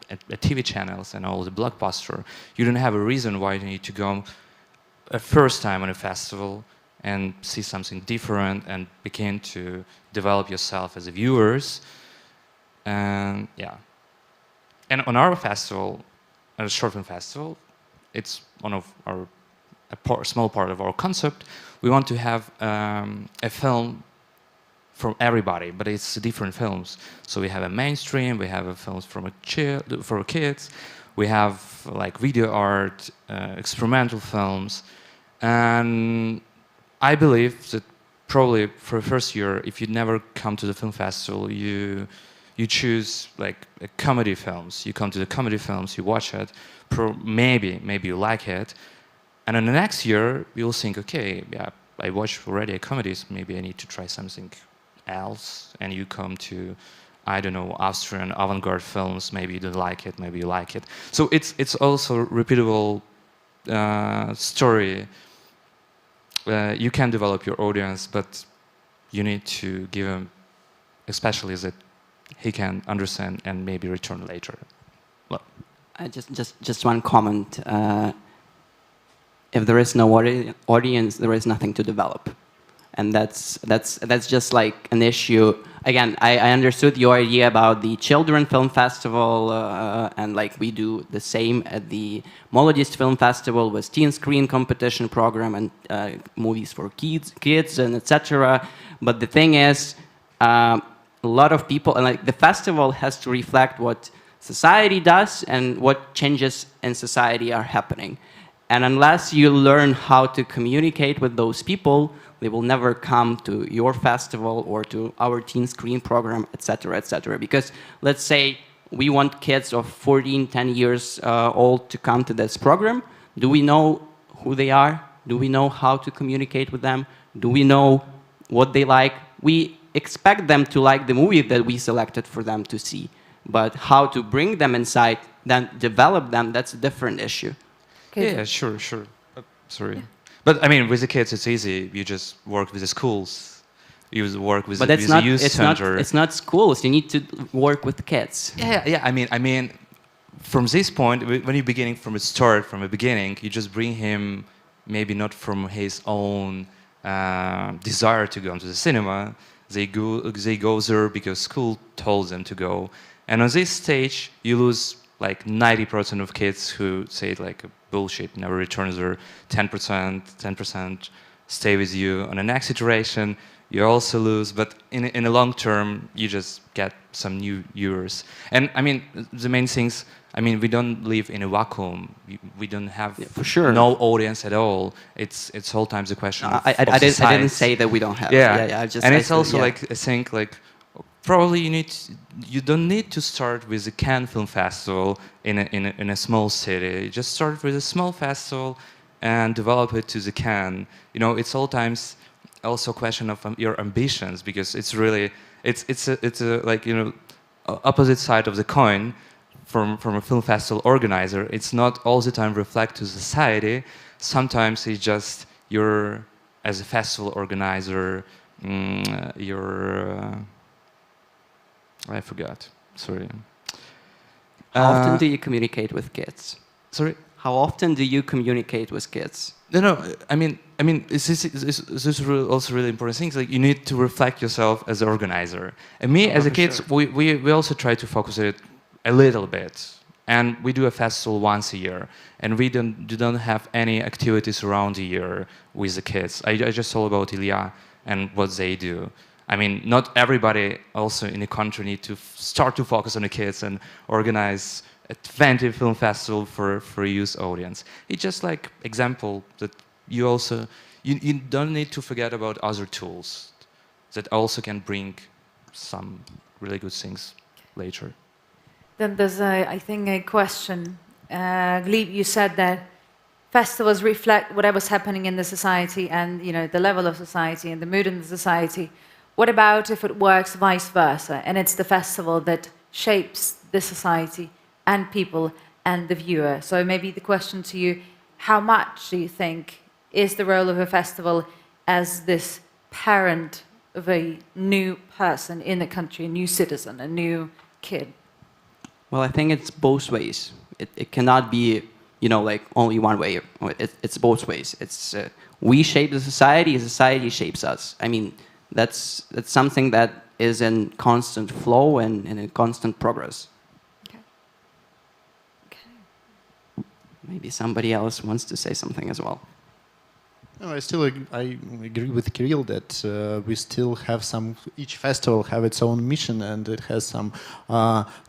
TV channels and all the blockbuster. You don't have a reason why you need to go a first time on a festival and see something different and begin to develop yourself as a viewers. And yeah. And on our festival, a short film festival, it's one of our small part of our concept. We want to have a film for everybody, but it's different films. So we have a mainstream, we have a films for kids, we have like video art, experimental films, and I believe that probably for the first year, if you never come to the film festival, you choose like comedy films. You come to the comedy films, you watch it, maybe you like it, and in the next year you'll think, okay, yeah, I watched already comedies, maybe I need to try something else. And you come to, I don't know, Austrian avant-garde films. Maybe you don't like it, maybe you like it. So it's also a repeatable story. You can develop your audience, but you need to give him, especially that he can understand and maybe return later. Well, just one comment. If there is no audience, there is nothing to develop. And that's just like an issue. Again, I understood your idea about the Children Film Festival, and like we do the same at the Молодість Film Festival with teen screen competition program and movies for kids and etc. But the thing is, a lot of people, and like the festival has to reflect what society does and what changes in society are happening. And unless you learn how to communicate with those people, they will never come to your festival or to our teen screen program, etc., etc. Because let's say we want kids of 14, 10 years old to come to this program. Do we know who they are? Do we know how to communicate with them? Do we know what they like? We expect them to like the movie that we selected for them to see. But how to bring them inside, then develop them, that's a different issue. Okay. Yeah, sure. Sorry. Yeah. But I mean, with the kids, it's easy. You just work with the schools. You work with, But the, it's with not, the youth center. it's not schools. You need to work with kids. Yeah. I mean, from this point, when you're beginning from the beginning, you just bring him, maybe not from his own desire to go into the cinema. They go there because school told them to go. And on this stage, you lose like 90% of kids who say like bullshit, never return their 10% stay with you. On the next iteration, you also lose, but in the long term, you just get some new viewers. And I mean, the main things, I mean, we don't live in a vacuum. We don't have for sure. no audience at all. It's all times a question of I didn't say that we don't have. It's also like I think like probably you don't need to start with the Cannes Film Festival in a small city. You just start with a small festival and develop it to the Cannes. You know, it's all times also a question of your ambitions, because it's really it's a like, you know, opposite side of the coin. From a film festival organizer, it's not all the time reflect to society. Sometimes it's just you're, as a festival organizer, I forgot. Sorry. How often do you communicate with kids? Sorry. How often do you communicate with kids? No. I mean, this is also really important things. Like, you need to reflect yourself as an organizer. And me, as a kid, sure. we also try to focus it a little bit, and we do a festival once a year, and we don't have any activities around the year with the kids. I just told about Ilya and what they do. I mean, not everybody also in the country need to start to focus on the kids and organize a 20 film festival for a youth audience. It's just like example that you also you don't need to forget about other tools that also can bring some really good things later. Then there's, I think, a question. Gleb, you said that festivals reflect whatever's happening in the society and, you know, the level of society and the mood in the society. What about if it works vice versa, and it's the festival that shapes the society and people and the viewer? So maybe the question to you, how much do you think is the role of a festival as this parent of a new person in the country, a new citizen, a new kid? Well, I think it's both ways. It cannot be, you know, like only one way. It's both ways. It's we shape the society shapes us. I mean, that's something that is in constant flow and in constant progress. Okay. Maybe somebody else wants to say something as well. No, I agree with Kirill that we still have each festival have its own mission, and it has some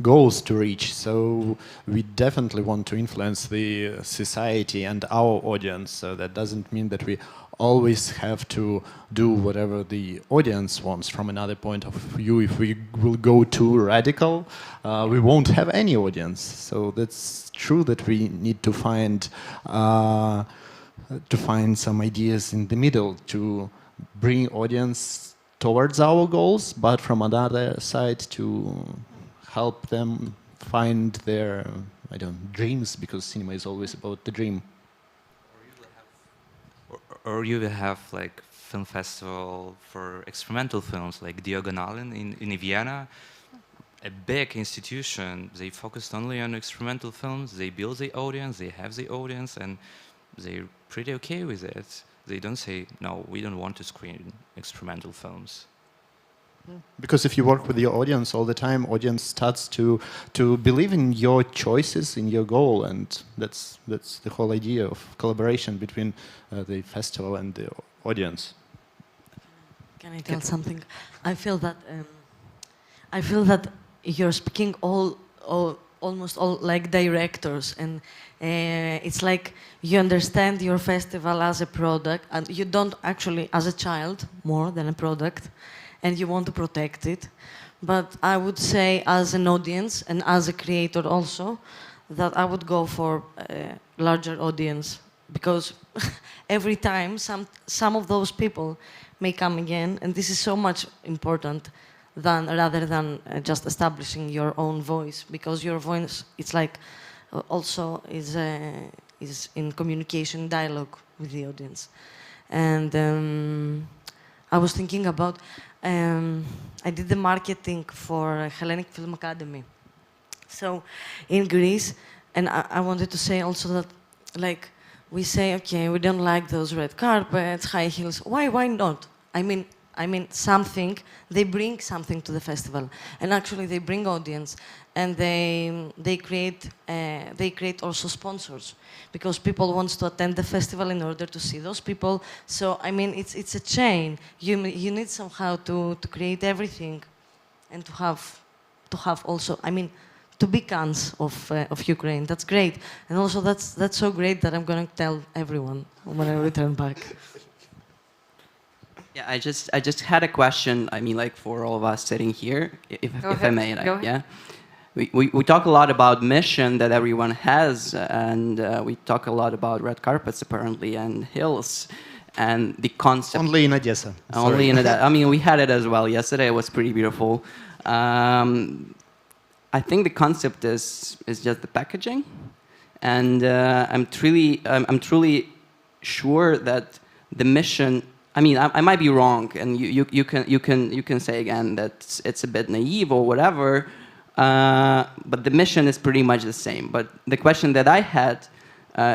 goals to reach. So we definitely want to influence the society and our audience. So that doesn't mean that we always have to do whatever the audience wants from another point of view. If we will go too radical, we won't have any audience. So that's true that we need to find some ideas in the middle to bring audience towards our goals, but from another side to help them find their, dreams, because cinema is always about the dream. Or you will have like film festival for experimental films, like Diagonalen in Vienna, a big institution. They focused only on experimental films. They build the audience, they have the audience, and they're pretty okay with it. They don't say, no, we don't want to screen experimental films. Because if you work with your audience all the time, audience starts to believe in your choices, in your goal, and that's the whole idea of collaboration between the festival and the audience. Can I tell something? I feel that you're speaking almost all like directors, and it's like you understand your festival as a product, and you don't actually as a child more than a product, and you want to protect it, But I would say, as an audience and as a creator also, that I would go for a larger audience, because every time some of those people may come again, and this is so much important rather than just establishing your own voice, because your voice, it's like also is in communication, dialogue with the audience. And I was thinking about, I did the marketing for Hellenic Film Academy. So in Greece, and I wanted to say also that, like, we say, okay, we don't like those red carpets, high heels. Why not? I mean something. They bring something to the festival, and actually they bring audience, and they create also sponsors, because people want to attend the festival in order to see those people. So I mean, it's a chain. You need somehow to create everything, and to have also, I mean, to be cans of Ukraine. That's great, and also that's so great that I'm going to tell everyone when I return back. Yeah, I just had a question. I mean, like, for all of us sitting here, if I may, Go ahead. yeah. We talk a lot about mission that everyone has, and we talk a lot about red carpets apparently and hills, and the concept. Only in Odessa. Only in Odessa. I mean, we had it as well yesterday. It was pretty beautiful. I think the concept is just the packaging, and I'm truly sure that the mission. I mean, I might be wrong, and you can say again that it's a bit naive or whatever, but the mission is pretty much the same. But the question that I had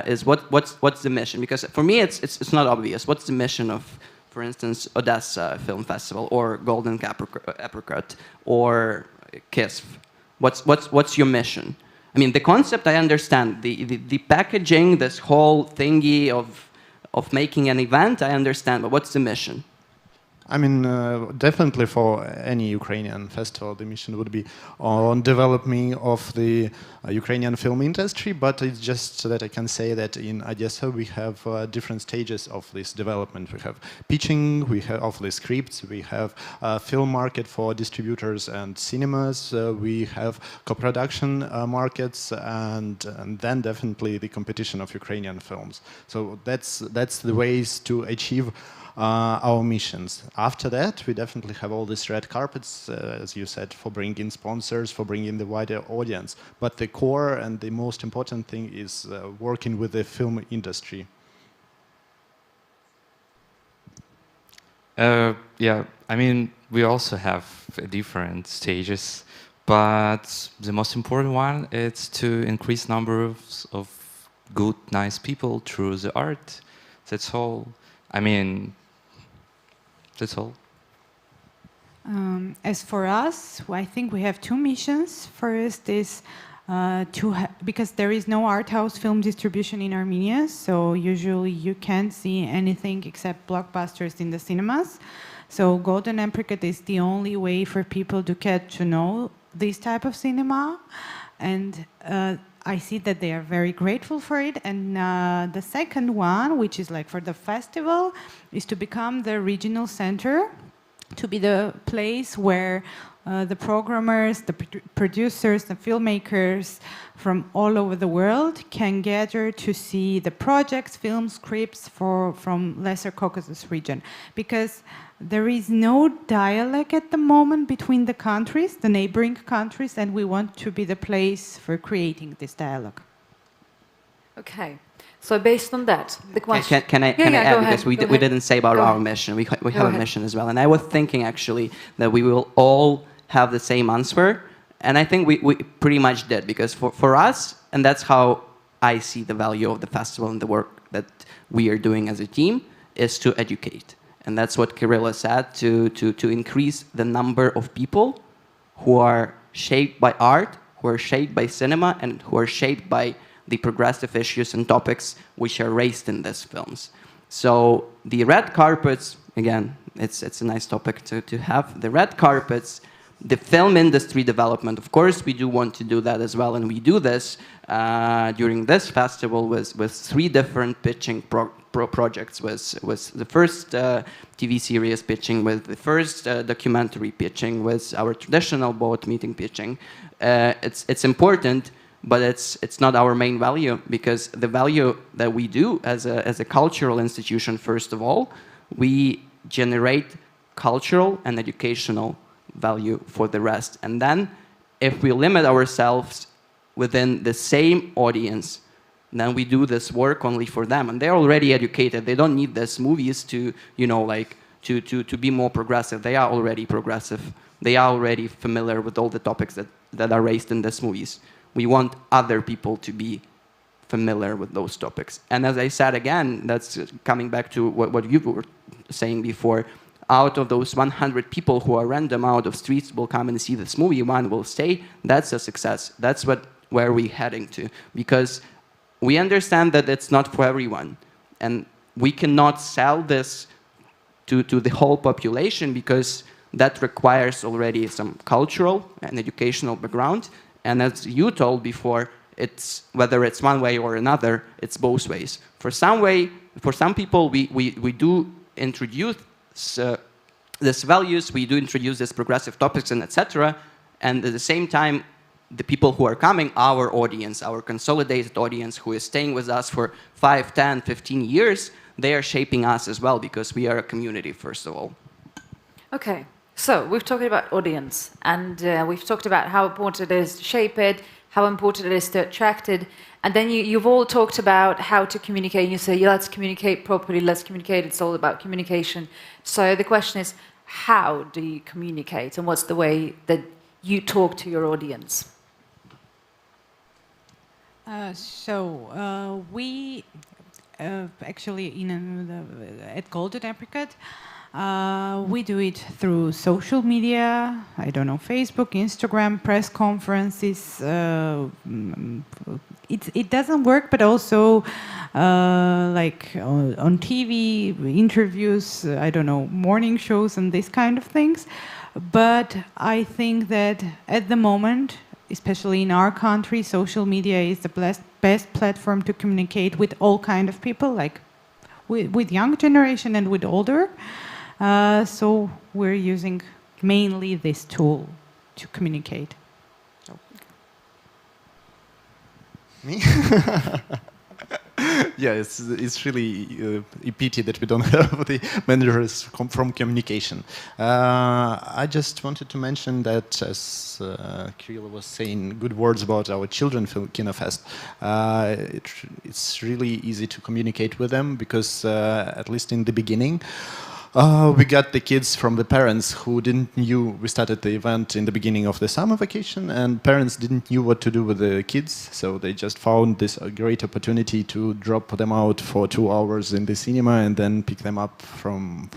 is what's the mission? Because for me, it's not obvious. What's the mission of, for instance, Odessa Film Festival or Golden Apricot or Kyiv? What's your mission? I mean, the concept I understand. The packaging, this whole thingy of making an event, I understand, but what's the mission? I mean, definitely for any Ukrainian festival, the mission would be on development of the Ukrainian film industry, but it's just that I can say that in Odessa we have different stages of this development. We have pitching, we have of the scripts, we have a film market for distributors and cinemas, we have co-production markets, and then definitely the competition of Ukrainian films. So that's the ways to achieve our missions. After that, we definitely have all these red carpets, as you said, for bringing sponsors, for bringing the wider audience. But the core and the most important thing is working with the film industry. Yeah, I mean, we also have different stages, but the most important one is to increase number of good, nice people through the art. That's all. I mean, that's all. As for us, I think we have two missions. First is because there is no art house film distribution in Armenia, so usually you can't see anything except blockbusters in the cinemas. So Golden Apricot is the only way for people to get to know this type of cinema, and I see that they are very grateful for it. And the second one, which is like for the festival, is to become the regional center, to be the place where the programmers, the producers, the filmmakers from all over the world can gather to see the projects, film scripts from Lesser Caucasus region. Because there is no dialogue at the moment between the countries, the neighboring countries, and we want to be the place for creating this dialogue. Okay. So based on that, the question... Can I add, because we didn't say about our mission. We have a mission as well. And I was thinking, actually, that we will all have the same answer. And I think we pretty much did, because for us, and that's how I see the value of the festival and the work that we are doing as a team, is to educate. And that's what Kirill said, to increase the number of people who are shaped by art, who are shaped by cinema, and who are shaped by the progressive issues and topics which are raised in these films. So the red carpets, again, it's a nice topic to have. The red carpets the film industry development. Of course, we do want to do that as well, and we do this during this festival with 3 different pitching projects. Was the first TV series pitching, with the first documentary pitching, with our traditional boat meeting pitching. It's important, but it's not our main value, because the value that we do as a cultural institution, first of all, we generate cultural and educational value for the rest. And then if we limit ourselves within the same audience, then we do this work only for them. And they're already educated. They don't need these movies to, you know, like, to be more progressive. They are already progressive. They are already familiar with all the topics that are raised in these movies. We want other people to be familiar with those topics. And as I said again, that's coming back to what you were saying before, out of those 100 people who are random out of streets will come and see this movie, 1 will stay. That's a success. That's where we're heading to. Because we understand that it's not for everyone. And we cannot sell this to the whole population, because that requires already some cultural and educational background. And as you told before, it's whether it's one way or another, it's both ways. For some people, we do introduce these values, we do introduce these progressive topics, and etc. And at the same time, the people who are coming, our audience, our consolidated audience, who is staying with us for 5, 10, 15 years, they are shaping us as well, because we are a community, first of all. Okay, so we've talked about audience, and we've talked about how important it is to shape it, how important it is to attract it, and then you've all talked about how to communicate. You say, yeah, let's communicate properly, let's communicate, it's all about communication. So the question is, how do you communicate, and what's the way that you talk to your audience? We actually at Golden Apricot, we do it through social media. I don't know, Facebook, Instagram, press conferences. It doesn't work, but also like on TV, interviews, I don't know, morning shows and these kind of things. But I think that at the moment, especially in our country, social media is the best platform to communicate with all kind of people, like with young generation and with older. So we're using mainly this tool to communicate. Me? Yeah, it's really a pity that we don't have the managers from communication. I just wanted to mention that, as Kirill was saying good words about our children film Kinofest, it's really easy to communicate with them, because at least in the beginning, we got the kids from the parents who didn't knew. We started the event in the beginning of the summer vacation, and parents didn't knew what to do with the kids, so they just found this great opportunity to drop them out for 2 hours in the cinema and then pick them up from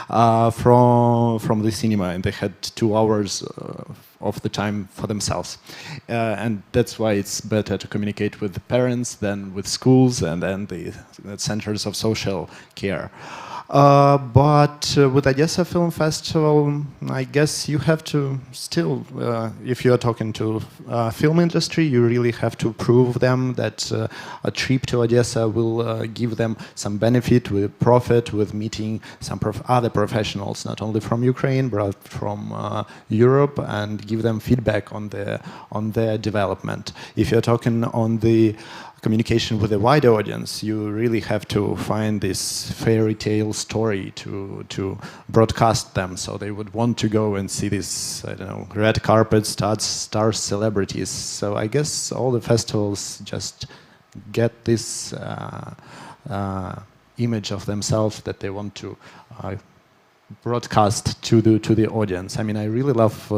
the cinema, and they had 2 hours of the time for themselves. And that's why it's better to communicate with the parents than with schools and then the centers of social care. But with Odessa Film Festival, I guess you have to still, if you are talking to film industry, you really have to prove them that a trip to Odessa will give them some benefit, with profit, with meeting some other professionals, not only from Ukraine, but from Europe, and give them feedback on their development. If you're talking on the communication with a wider audience, you really have to find this fairy tale story to broadcast them, so they would want to go and see this, I don't know, red carpet, stars, celebrities. So I guess all the festivals just get this image of themselves that they want to broadcast to the audience. I mean, I really love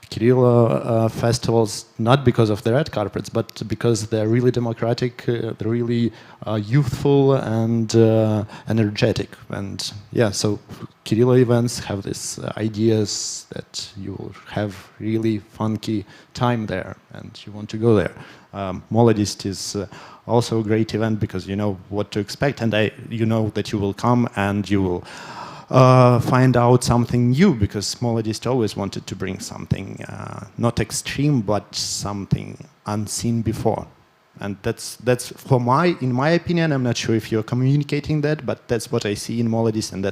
Kirill festivals, not because of the red carpets, but because they're really democratic, they're really youthful and energetic. And yeah, so Kirill events have these ideas that you will have really funky time there, and you want to go there. Молодість is also a great event because you know what to expect, and you know that you will come and you will find out something new, because Молодість always wanted to bring something not extreme, but something unseen before. And that's in my opinion, I'm not sure if you're communicating that, but that's what I see in Молодість, and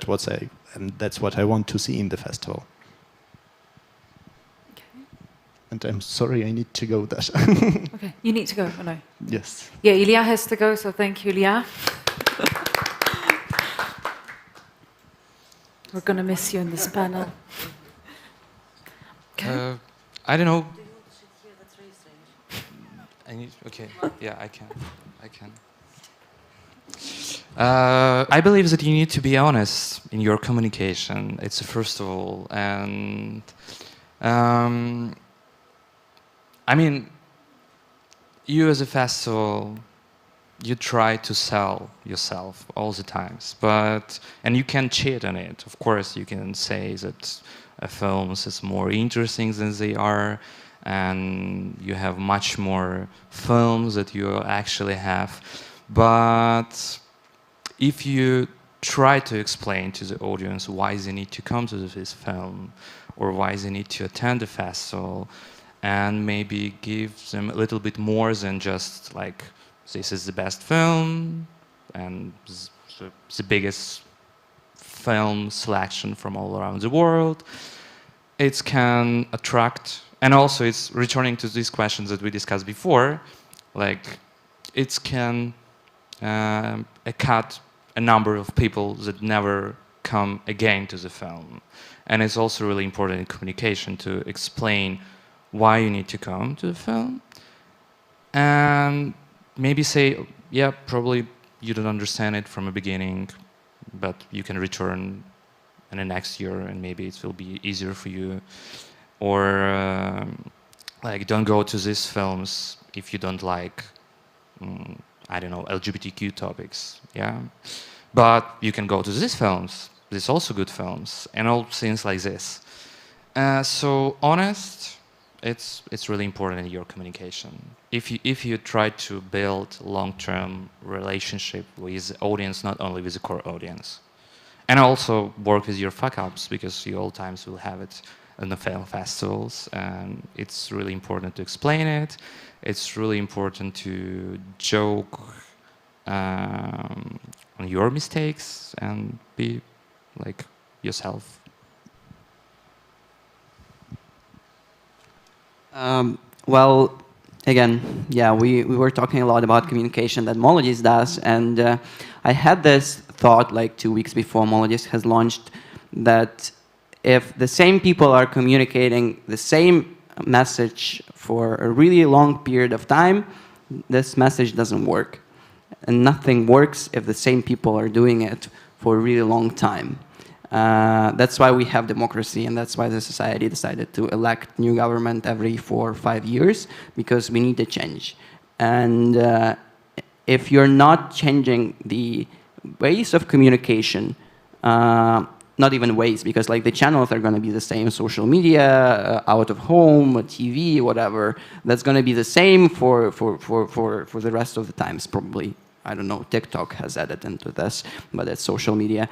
that's what I want to see in the festival. And I'm sorry, I need to go that. Okay, you need to go, or no? Yes. Yeah, Ілля has to go, so thank you, Ілля. We're going to miss you in this panel. Okay. I don't know. Okay, yeah, I can. I believe that you need to be honest in your communication. It's first of all, and I mean, you as a festival, you try to sell yourself all the times, and you can cheat on it. Of course, you can say that a film is more interesting than they are, and you have much more films that you actually have. But if you try to explain to the audience why they need to come to this film, or why they need to attend the festival, and maybe give them a little bit more than just like, this is the best film and the biggest film selection from all around the world, it can attract. And also it's returning to these questions that we discussed before, like it can cut a number of people that never come again to the film. And it's also really important in communication to explain why you need to come to the film, and maybe say, yeah, probably you don't understand it from the beginning, but you can return in the next year and maybe it will be easier for you. Or like, don't go to these films if you don't like, I don't know, LGBTQ topics, yeah? But you can go to these films, these also good films, and all things like this. So honest, it's really important in your communication. If you try to build long-term relationship with the audience, not only with the core audience, and also work with your fuck-ups, because you all times will have it in the film festivals, and it's really important to explain it. It's really important to joke on your mistakes and be like yourself. Well, again, yeah, we were talking a lot about communication that Молодість does, and I had this thought like 2 weeks before Молодість has launched, that if the same people are communicating the same message for a really long period of time, this message doesn't work. And nothing works if the same people are doing it for a really long time. That's why we have democracy, and that's why the society decided to elect new government every 4 or 5 years, because we need a change. And if you're not changing the ways of communication, not even ways, because like the channels are going to be the same, social media, out of home, TV, whatever, that's going to be the same for the rest of the times, probably. I don't know, TikTok has added into this, but it's social media.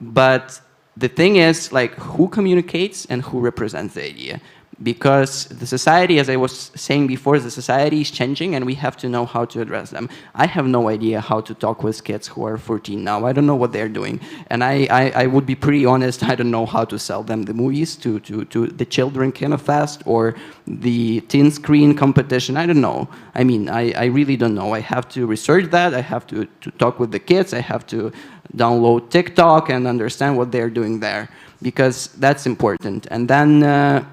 But the thing is, like, who communicates and who represents the idea? Because the society, as I was saying before, the society is changing and we have to know how to address them. I have no idea how to talk with kids who are 14 now. I don't know what they're doing. And I would be pretty honest, I don't know how to sell them the movies to the children kinofest or the teen screen competition. I don't know. I mean, I really don't know. I have to research that. I have to talk with the kids. I have to download TikTok and understand what they're doing there, because that's important. And then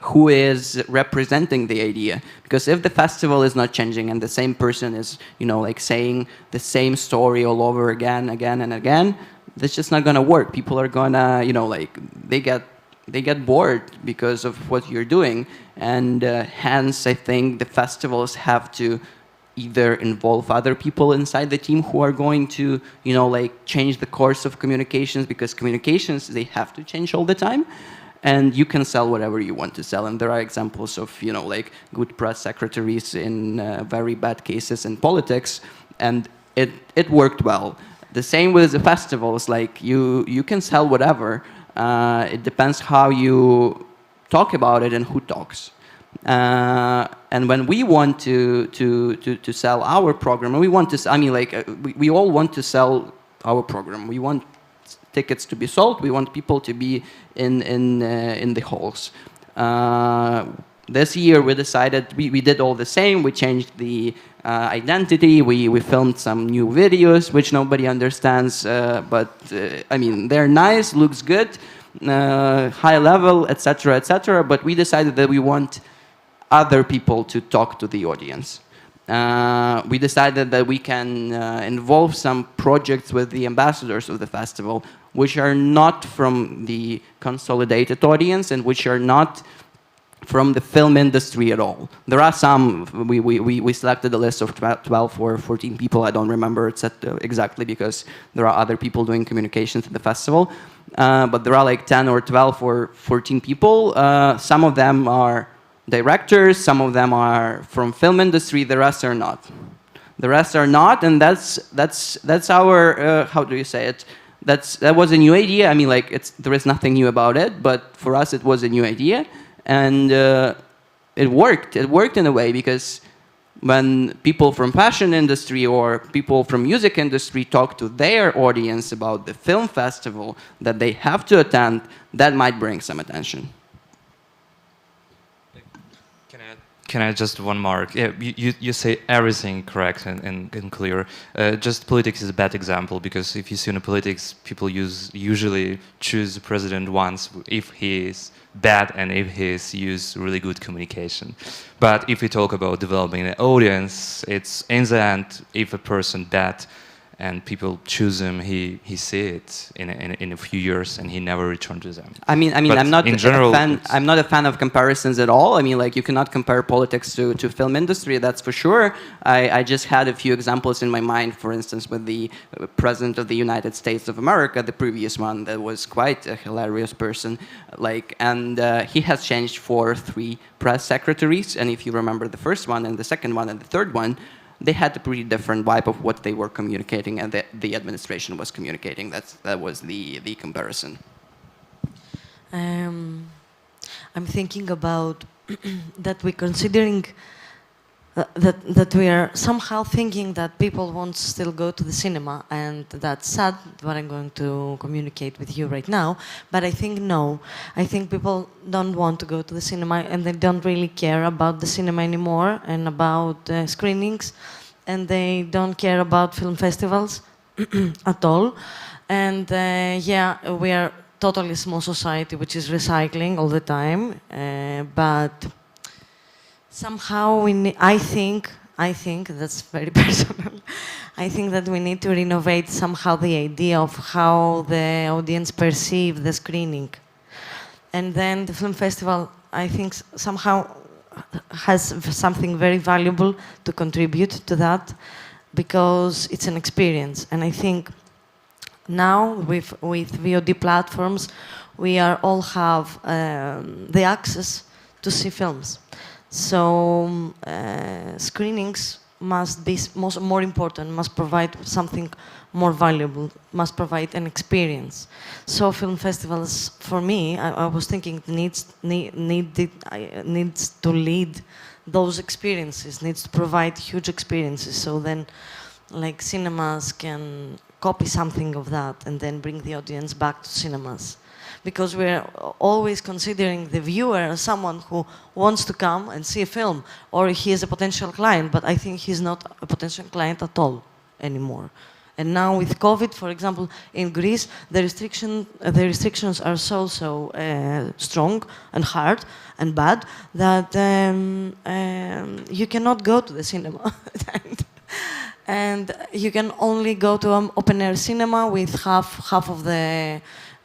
who is representing the idea? Because if the festival is not changing and the same person is, you know, like saying the same story all over again and again, that's just not gonna work. People are gonna, you know, like they get bored because of what you're doing, and hence I think the festivals have to either involve other people inside the team who are going to, you know, like change the course of communications, because communications, they have to change all the time. And you can sell whatever you want to sell. And there are examples of, you know, like good press secretaries in very bad cases in politics, and it worked well. The same with the festivals. Like you can sell whatever. It depends how you talk about it and who talks. And when we want to sell our program, and we want to, I mean, like we all want to sell our program. We want tickets to be sold. We want people to be in the halls. This year we decided we did all the same. We changed the identity. We filmed some new videos which nobody understands, but I mean they're nice, looks good, high level, etc., etc. But we decided that we want other people to talk to the audience. We decided that we can involve some projects with the ambassadors of the festival, which are not from the consolidated audience and which are not from the film industry at all. There are some, we selected a list of 12 or 14 people, I don't remember exactly because there are other people doing communications at the festival, but there are like 10 or 12 or 14 people. Some of them are directors, some of them are from film industry, the rest are not. The rest are not, and that's our, how do you say it? That was a new idea. I mean, like, there is nothing new about it, but for us it was a new idea. And it worked. It worked in a way because when people from fashion industry or people from music industry talk to their audience about the film festival that they have to attend, that might bring some attention. Can I just one mark? Yeah, you say everything correct and clear. Just politics is a bad example because if you see in politics, people usually choose the president once if he is bad and if he's used really good communication. But if we talk about developing an audience, it's in the end, if a person bad and people choose him, he see it in a few years and he never returned to them. I mean, but I'm not in general, I'm not a fan of comparisons at all. I mean, like, you cannot compare politics to film industry, that's for sure. I just had a few examples in my mind, for instance, with the President of the United States of America, the previous one, that was quite a hilarious person. Like, and he has changed 4 or 3 press secretaries, and if you remember the first one and the second one and the third one, they had a pretty different vibe of what they were communicating and the administration was communicating. That was the comparison. I'm thinking about that we're considering that we are somehow thinking that people won't still go to the cinema, and that's sad, what I'm going to communicate with you right now, but I think no. I think people don't want to go to the cinema and they don't really care about the cinema anymore and about screenings, and they don't care about film festivals at all. And yeah, we are totally small society which is recycling all the time, but somehow I think that's very personal. I think that we need to renovate somehow the idea of how the audience perceive the screening. And then the film festival, I think, somehow has something very valuable to contribute to that because it's an experience. And I think now with VOD platforms, we all have the access to see films. So screenings must be more important, must provide something more valuable, must provide an experience. So film festivals, for me, I was thinking, needs to lead those experiences, needs to provide huge experiences. So then, like, cinemas can copy something of that and then bring the audience back to cinemas. Because we're always considering the viewer as someone who wants to come and see a film, or he is a potential client, but I think he's not a potential client at all anymore. And now with COVID, for example, in Greece, the restrictions are so strong and hard and bad that you cannot go to the cinema. And you can only go to an open-air cinema with half of the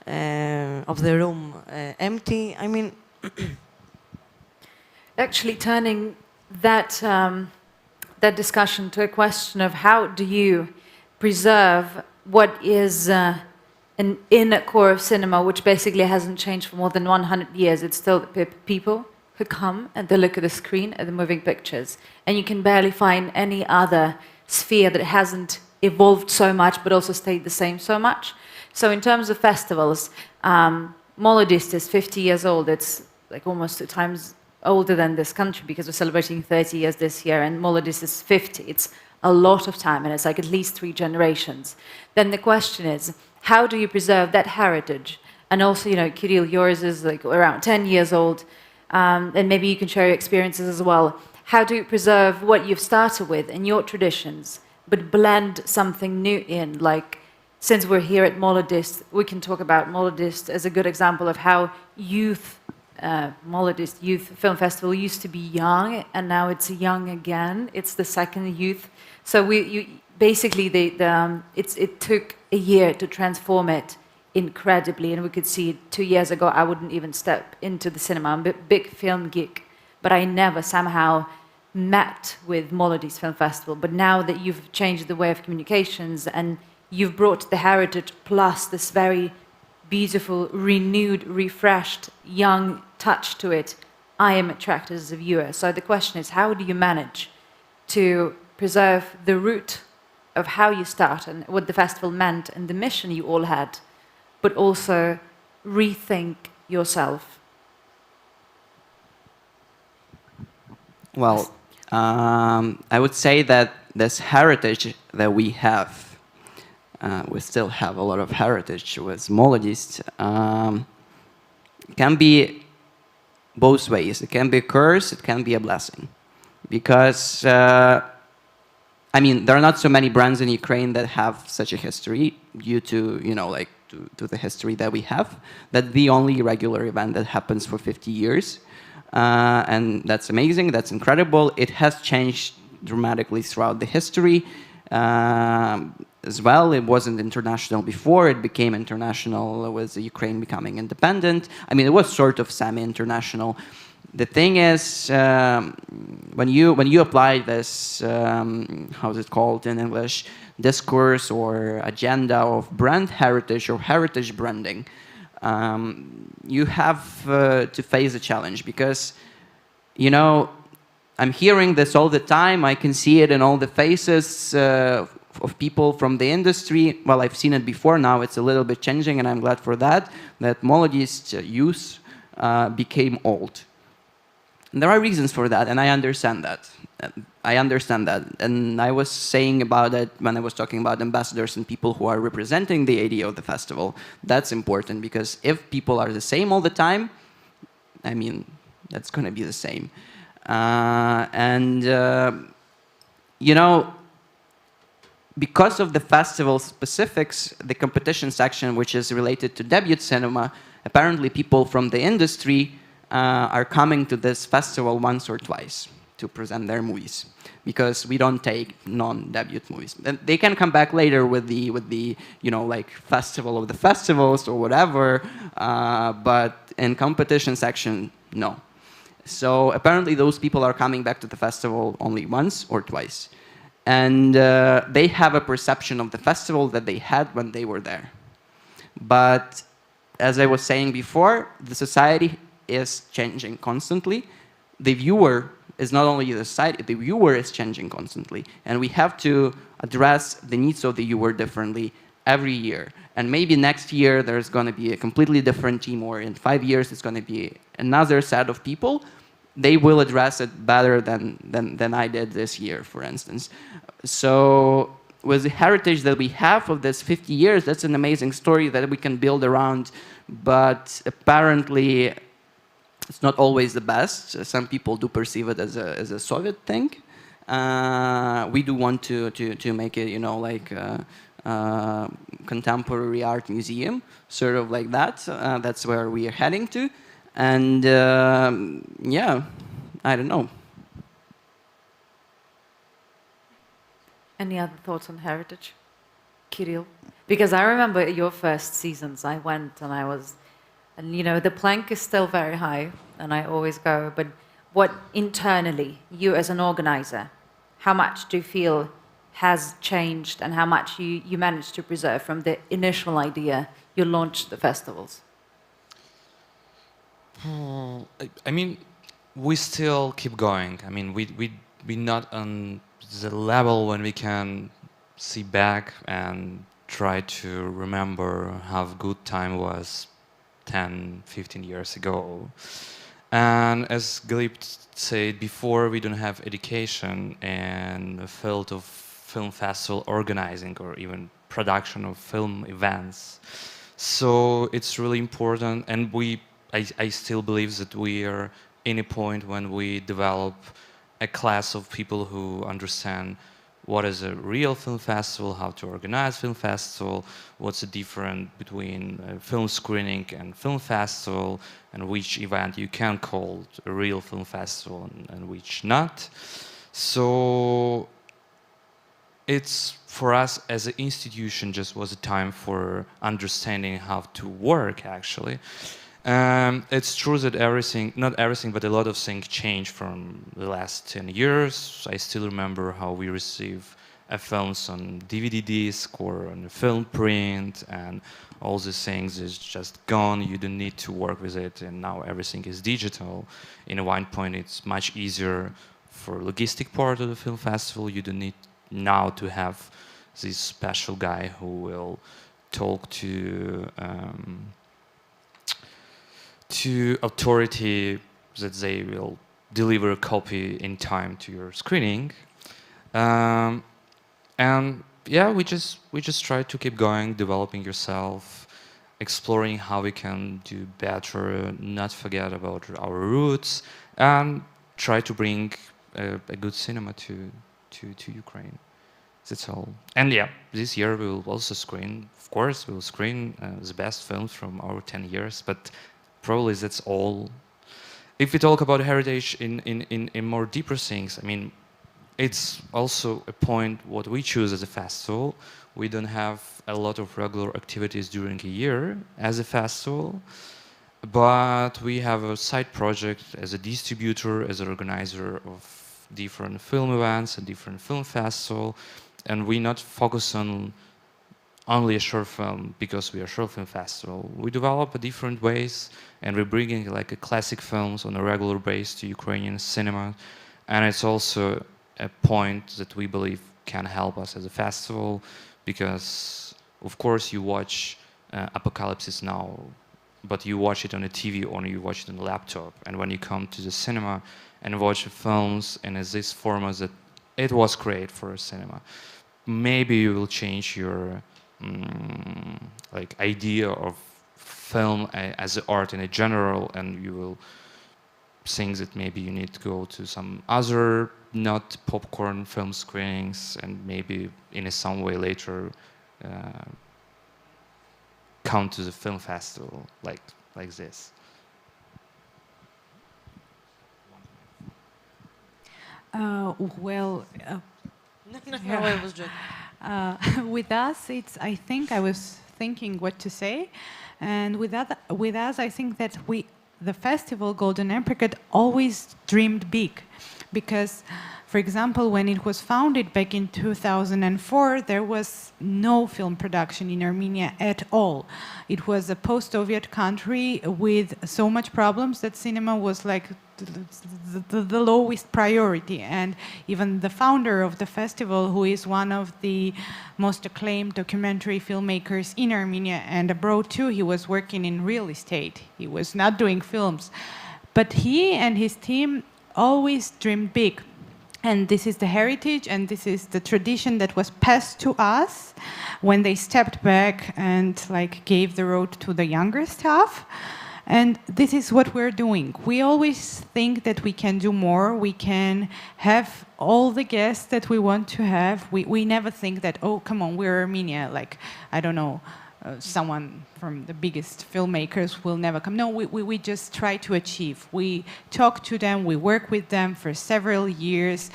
room empty. I mean, actually turning that that discussion to a question of how do you preserve what is an inner core of cinema, which basically hasn't changed for more than 100 years. It's still the people who come and they look at the screen at the moving pictures, and you can barely find any other sphere that hasn't evolved so much but also stayed the same so much. So in terms of festivals, Молодість is 50 years old. It's like almost 2 times older than this country because we're celebrating 30 years this year, and Молодість is 50. It's a lot of time, and it's like at least 3 generations. Then the question is, how do you preserve that heritage? And also, you know, Kirill, yours is like around 10 years old, and maybe you can share your experiences as well. How do you preserve what you've started with in your traditions, but blend something new in? Like, since we're here at Молодість, we can talk about Молодість as a good example of how Молодість Youth Film Festival used to be young, and now it's young again. It's the second youth. So basically, it took a year to transform it incredibly, and we could see 2 years ago I wouldn't even step into the cinema. I'm a big film geek, but I never somehow met with Молодість Film Festival. But now that you've changed the way of communications and you've brought the heritage plus this very beautiful, renewed, refreshed, young touch to it, I am attracted as a viewer. So the question is, how do you manage to preserve the root of how you start and what the festival meant and the mission you all had, but also rethink yourself? Well, I would say that this heritage that we have, we still have a lot of heritage with Молодість, can be both ways. It can be a curse, it can be a blessing. Because, I mean, there are not so many brands in Ukraine that have such a history due to, you know, like, to the history that we have. That's the only regular event that happens for 50 years. And that's amazing, that's incredible. It has changed dramatically throughout the history. As well, it wasn't international before, it became international with Ukraine becoming independent. I mean, it was sort of semi-international. The thing is, when you apply this, how's it called in English, discourse or agenda of brand heritage or heritage branding, you have to face a challenge because, you know, I'm hearing this all the time. I can see it in all the faces of people from the industry. Well, I've seen it before. Now it's a little bit changing, and I'm glad for that. That Молодість youth became old. And there are reasons for that, and I understand that. And I was saying about it when I was talking about ambassadors and people who are representing the idea of the festival. That's important because if people are the same all the time, I mean, that's going to be the same. You know, because of the festival specifics, the competition section, which is related to debut cinema, apparently people from the industry are coming to this festival once or twice to present their movies, because we don't take non-debut movies. And they can come back later with the you know, like, festival of the festivals or whatever, but in competition section, no. So apparently those people are coming back to the festival only once or twice. And they have a perception of the festival that they had when they were there. But as I was saying before, the society is changing constantly. The viewer is not only the society, the viewer is changing constantly. And we have to address the needs of the viewer differently every year. And maybe next year there's going to be a completely different team, or in 5 years it's going to be another set of people. They will address it better than I did this year, for instance. So with the heritage that we have of this 50 years, that's an amazing story that we can build around, but apparently it's not always the best. Some people do perceive it as a Soviet thing. We do want to make it, you know, like contemporary art museum, sort of like that. That's where we are heading to. And yeah, I don't know. Any other thoughts on heritage? Kirill? Because I remember your first seasons, I went and I was, and you know, the plank is still very high, and I always go, but what internally, you as an organizer, how much do you feel has changed and how much you managed to preserve from the initial idea you launched the festivals? I mean, we still keep going. I mean, we're not on the level when we can see back and try to remember how good time was 10, 15 years ago. And as Gleb said before, we don't have education in the field of film festival organizing or even production of film events. So it's really important, and I still believe that we are in a point when we develop a class of people who understand what is a real film festival, how to organize film festival, what's the difference between film screening and film festival, and which event you can call a real film festival and which not. So it's, for us as an institution, just was a time for understanding how to work, actually. It's true that everything, not everything, but a lot of things changed from the last 10 years. I still remember how we receive films on DVD disc or on a film print, and all these things is just gone. You don't need to work with it, and now everything is digital. In one point, it's much easier for logistic part of the film festival. You don't need now to have this special guy who will talk to authority that they will deliver a copy in time to your screening. And yeah, we just try to keep going, developing yourself, exploring how we can do better, not forget about our roots, and try to bring a good cinema to Ukraine. That's all. And yeah, this year we will also screen, of course, we will screen the best films from our 10 years, but probably that's all. If we talk about heritage in more deeper things, I mean, it's also a point what we choose as a festival. We don't have a lot of regular activities during a year as a festival, but we have a side project as a distributor, as an organizer of different film events, a different film festival, and we not focus on only a short film because we are a short film festival. We develop different ways, and we're bringing like a classic films on a regular basis to Ukrainian cinema, and it's also a point that we believe can help us as a festival, because of course you watch Apocalypse Now, but you watch it on a TV or you watch it on a laptop, and when you come to the cinema and watch films in this format that it was created for a cinema, maybe you will change your like idea of film as art in a general, and you will think that maybe you need to go to some other not popcorn film screenings, and maybe in some way later come to the film festival like this. Well, No, it was joking. with us, it's. I think I was thinking what to say, and with us, I think that the festival Golden Apricot always dreamed big, because, for example, when it was founded back in 2004, there was no film production in Armenia at all. It was a post-Soviet country with so much problems that cinema was like the lowest priority. And even the founder of the festival, who is one of the most acclaimed documentary filmmakers in Armenia and abroad too, he was working in real estate. He was not doing films. But he and his team always dreamed big. And this is the heritage, and this is the tradition that was passed to us when they stepped back and like gave the road to the younger staff. And this is what we're doing. We always think that we can do more. We can have all the guests that we want to have. We never think that, oh, come on, we're Armenia. Like, I don't know, someone from the biggest filmmakers will never come. No, we just try to achieve. We talk to them, we work with them for several years.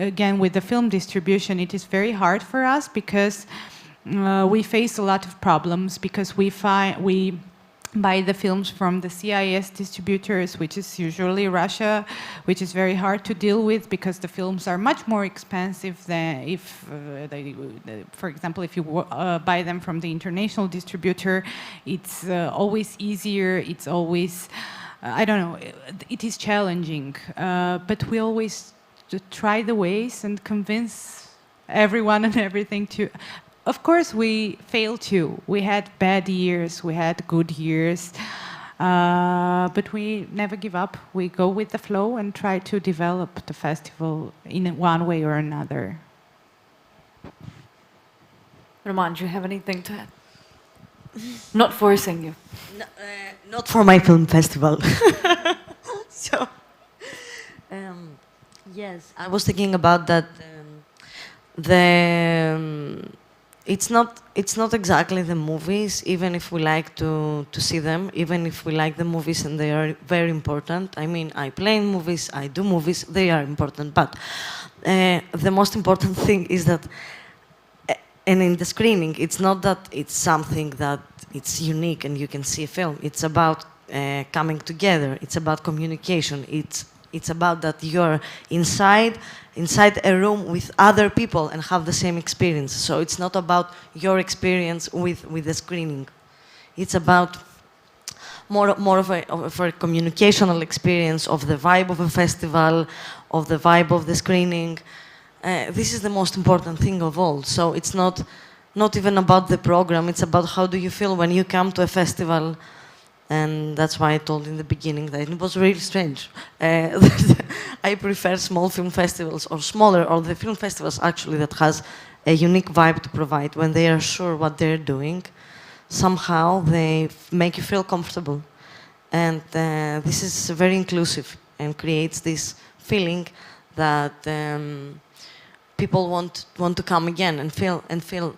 Again, with the film distribution, it is very hard for us because we face a lot of problems, because we buy the films from the CIS distributors, which is usually Russia, which is very hard to deal with because the films are much more expensive than if, for example, if you buy them from the international distributor. It's always easier. It's always, I don't know, it is challenging. But we always to try the ways and convince everyone and everything to. Of course, we failed too. We had bad years, we had good years, but we never give up. We go with the flow and try to develop the festival in one way or another. Roman, do you have anything to add? Not forcing you. No, not for my film festival. So, yes, I was thinking about that. It's not exactly the movies, even if we like to see them, even if we like the movies and they are very important. I mean, I play in movies, I do movies, they are important. But the most important thing is that, and in the screening, it's not that it's something that it's unique and you can see a film. It's about coming together. It's about communication. It's about that you're inside a room with other people and have the same experience. So it's not about your experience with the screening. It's about more of a communicational experience of the vibe of a festival, of the vibe of the screening. This is the most important thing of all. So it's not even about the program. It's about how do you feel when you come to a festival. And that's why I told in the beginning that it was really strange. I prefer small film festivals or smaller, or the film festivals actually that has a unique vibe to provide. When they are sure what they're doing, somehow they make you feel comfortable. And this is very inclusive and creates this feeling that people want to come again and feel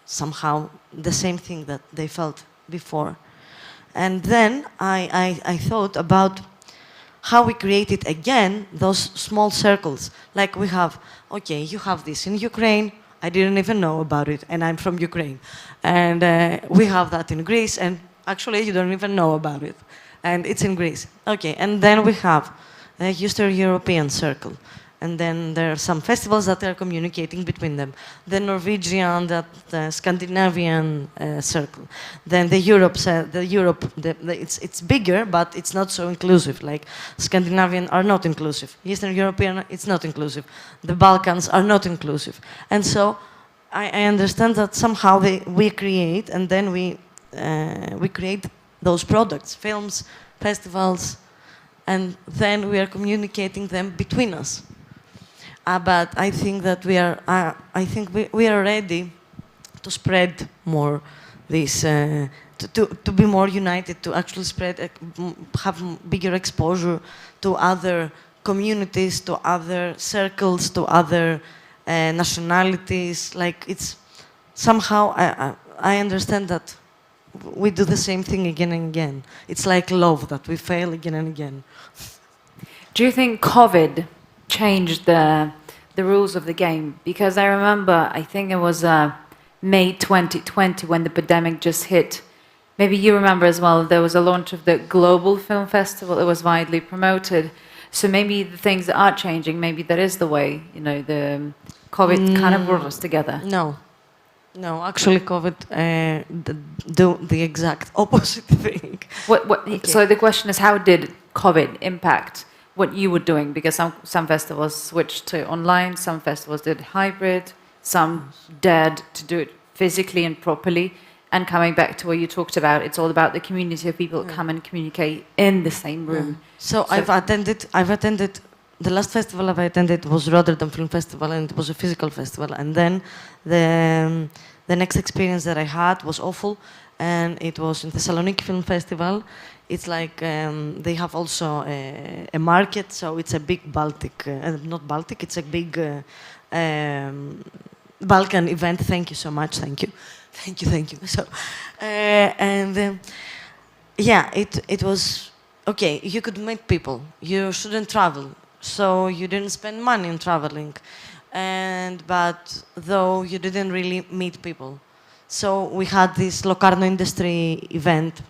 somehow the same thing that they felt before. And then I thought about how we created again those small circles. Like we have, okay, you have this in Ukraine, I didn't even know about it, and I'm from Ukraine. And we have that in Greece, and actually you don't even know about it. And it's in Greece. Okay, and then we have the Eastern European circle. And then there are some festivals that are communicating between them. The Norwegian, the Scandinavian circle. Then the Europe, it's bigger, but it's not so inclusive. Like Scandinavian are not inclusive. Eastern European, it's not inclusive. The Balkans are not inclusive. And so I understand that somehow we create, and then we create those products, films, festivals, and then we are communicating them between us. But I think that we are ready to spread more this, to be more united, to actually spread, have bigger exposure to other communities, to other circles, to other nationalities. Like it's somehow I understand that we do the same thing again and again. It's like love that we fail again and again. Do you think COVID changed the rules of the game? Because I remember, I think it was May 2020 when the pandemic just hit. Maybe you remember as well, there was a launch of the Global Film Festival. It was widely promoted. So maybe the things that are changing, maybe that is the way, the COVID kind of brought us together. No, actually COVID do the exact opposite thing. Okay. So the question is, how did COVID impact what you were doing? Because some festivals switched to online, some festivals did hybrid, some dared to do it physically and properly. And coming back to what you talked about, it's all about the community of people that come and communicate in the same room. So I've attended, the last festival I attended was Rotterdam Film Festival, and it was a physical festival. And then the next experience that I had was awful, and it was in Thessaloniki Film Festival. It's like they have also a market, so it's a big Baltic, not Baltic, it's a big Balkan event. Thank you so much, thank you. So, it was, okay, you could meet people, you shouldn't travel, so you didn't spend money on traveling, but though you didn't really meet people. So we had this Locarno Industry event.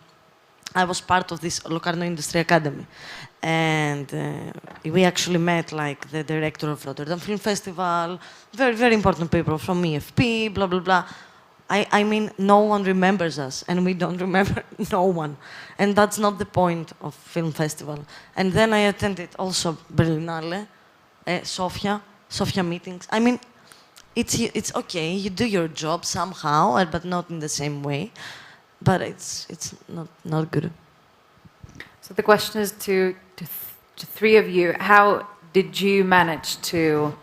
I was part of this Locarno Industry Academy, and we actually met like the director of Rotterdam Film Festival, very, very important people from EFP, blah, blah, blah. I mean, no one remembers us, and we don't remember no one. And that's not the point of film festival. And then I attended also Berlinale, Sofia meetings. I mean, it's okay. You do your job somehow, but not in the same way. But it's not good. So the question is to three of you: how did you manage to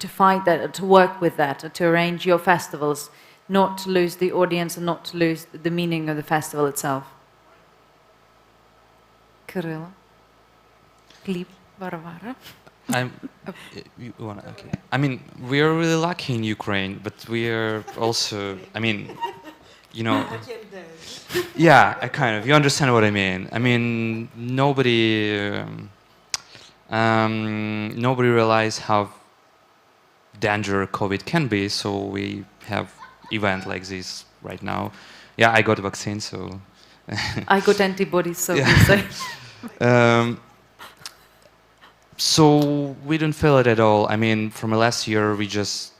find that, to work with that, to arrange your festivals, not to lose the audience and not to lose the meaning of the festival itself? Kirill, Glib, Varvara. Okay. I mean, we are really lucky in Ukraine, but we are also, I mean, you know, yeah, I kind of, you understand what I mean. I mean, nobody realized how dangerous COVID can be, so we have event like this right now. Yeah, I got a vaccine, so. I got antibodies, so Yeah. we say. So we don't feel it at all. I mean, from last year, we just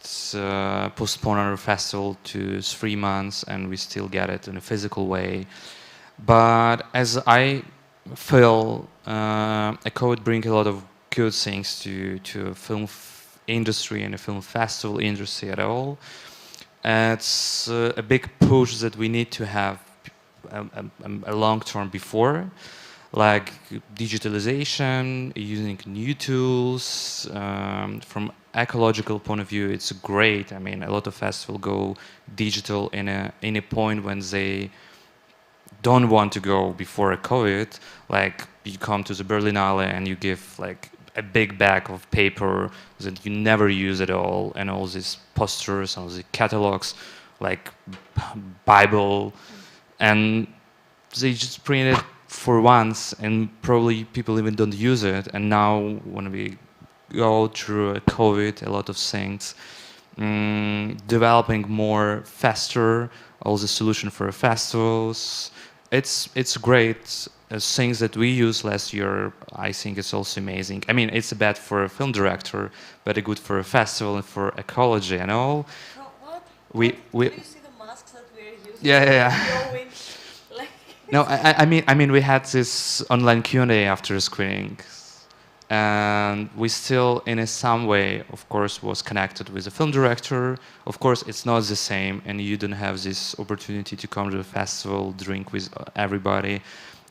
postponed our festival to 3 months, and we still get it in a physical way. But as I feel, COVID brings a lot of good things to film industry and the film festival industry at all. It's a big push that we need to have a long term before, like digitalization, using new tools. From ecological point of view, it's great. I mean, a lot of festivals go digital in a point when they don't want to go before a COVID. Like, you come to the Berlinale and you give like a big bag of paper that you never use at all, and all these posters, all the catalogs, like Bible, and they just print it for once, and probably people even don't use it. And now when we go through a COVID, a lot of things, developing more faster, all the solution for festivals, it's great. Things that we used last year, I think it's also amazing. I mean, it's bad for a film director, but good for a festival and for ecology and all. So what? We Do you see the masks that we're using? Yeah. Going, like, No, I mean, we had this online Q&A after screening, and we still, in some way, of course, was connected with the film director. Of course, it's not the same, and you don't have this opportunity to come to the festival, drink with everybody,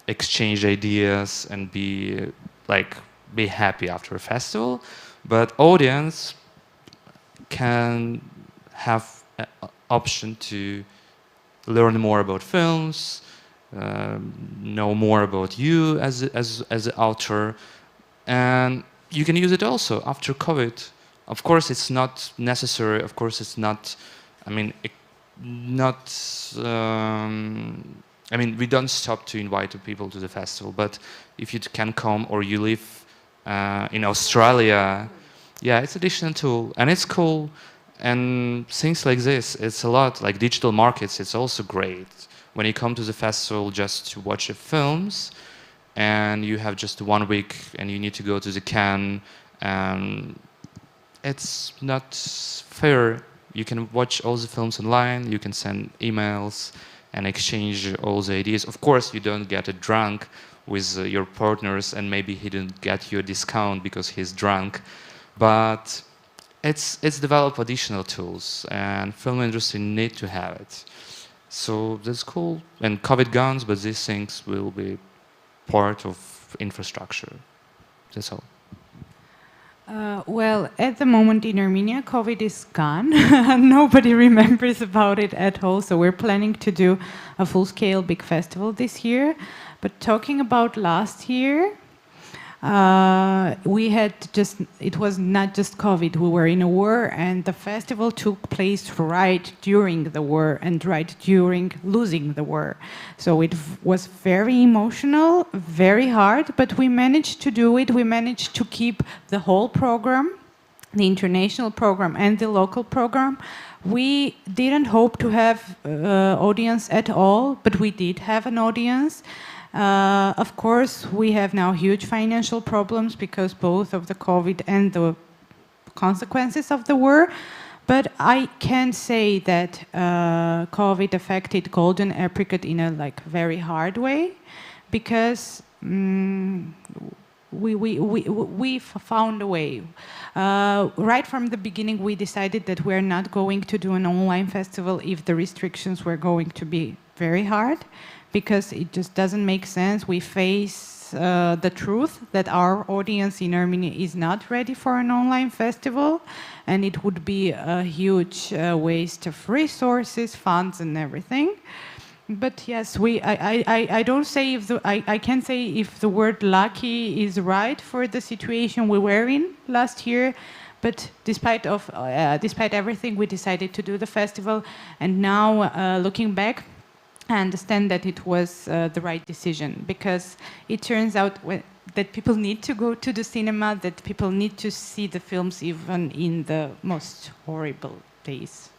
exchange ideas, and be happy after a festival. But audience can have an option to learn more about films, know more about you as an author, and you can use it also after COVID. Of course, it's not necessary. Of course, it's not. I mean, I mean, we don't stop to invite people to the festival. But if you can come, or you live in Australia, yeah, it's an additional tool, and it's cool. And things like this, it's a lot. Like digital markets, it's also great. When you come to the festival just to watch the films, and you have just 1 week, and you need to go to the Cannes, it's not fair. You can watch all the films online, you can send emails and exchange all the ideas. Of course, you don't get drunk with your partners, and maybe he didn't get you a discount because he's drunk, but it's develop additional tools, and film industry need to have it. So that's cool. And COVID guns, but these things will be part of infrastructure. That's all. Well, at the moment in Armenia, COVID is gone. Nobody remembers about it at all. So we're planning to do a full-scale big festival this year. But talking about last year, we had it was not just COVID. We were in a war, and the festival took place right during the war and right during losing the war. So it was very emotional, very hard, but we managed to do it. We managed to keep the whole program, the international program and the local program. We didn't hope to have audience at all, but we did have an audience. Of course, we have now huge financial problems because both of the COVID and the consequences of the war. But I can say that COVID affected Golden Apricot in a very hard way, because we found a way. Right from the beginning, we decided that we're not going to do an online festival if the restrictions were going to be very hard, because it just doesn't make sense. We face the truth that our audience in Armenia is not ready for an online festival, and it would be a huge waste of resources, funds, and everything. But yes, I don't say if I can say if the word lucky is right for the situation we were in last year. But despite everything, we decided to do the festival, and now looking back, I understand that it was the right decision, because it turns out that people need to go to the cinema, that people need to see the films even in the most horrible days.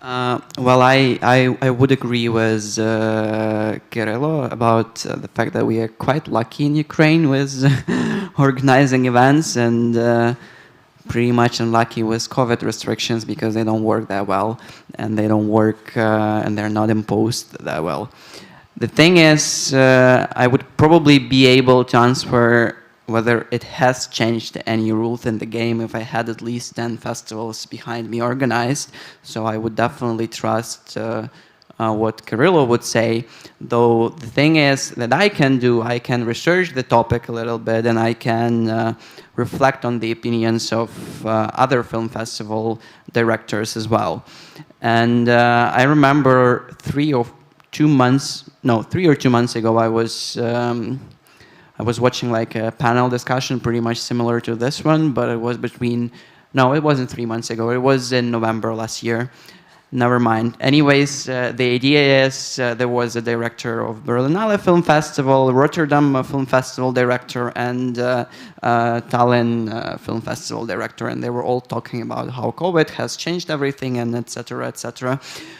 Well, I would agree with Kirill about the fact that we are quite lucky in Ukraine with organizing events, and pretty much unlucky with COVID restrictions because they don't work that well, and they don't work and they're not imposed that well. The thing is, I would probably be able to answer whether it has changed any rules in the game if I had at least 10 festivals behind me organized. So I would definitely trust what Kirill would say. Though the thing is that I can research the topic a little bit, and I can reflect on the opinions of other film festival directors as well. And I remember 3 or 2 months ago, I was watching like a panel discussion pretty much similar to this one, but it was it wasn't 3 months ago, it was in November last year. Never mind. Anyways, the idea is there was a director of Berlinale Film Festival, Rotterdam Film Festival director, and Tallinn Film Festival director, and they were all talking about how COVID has changed everything, and etc., etc.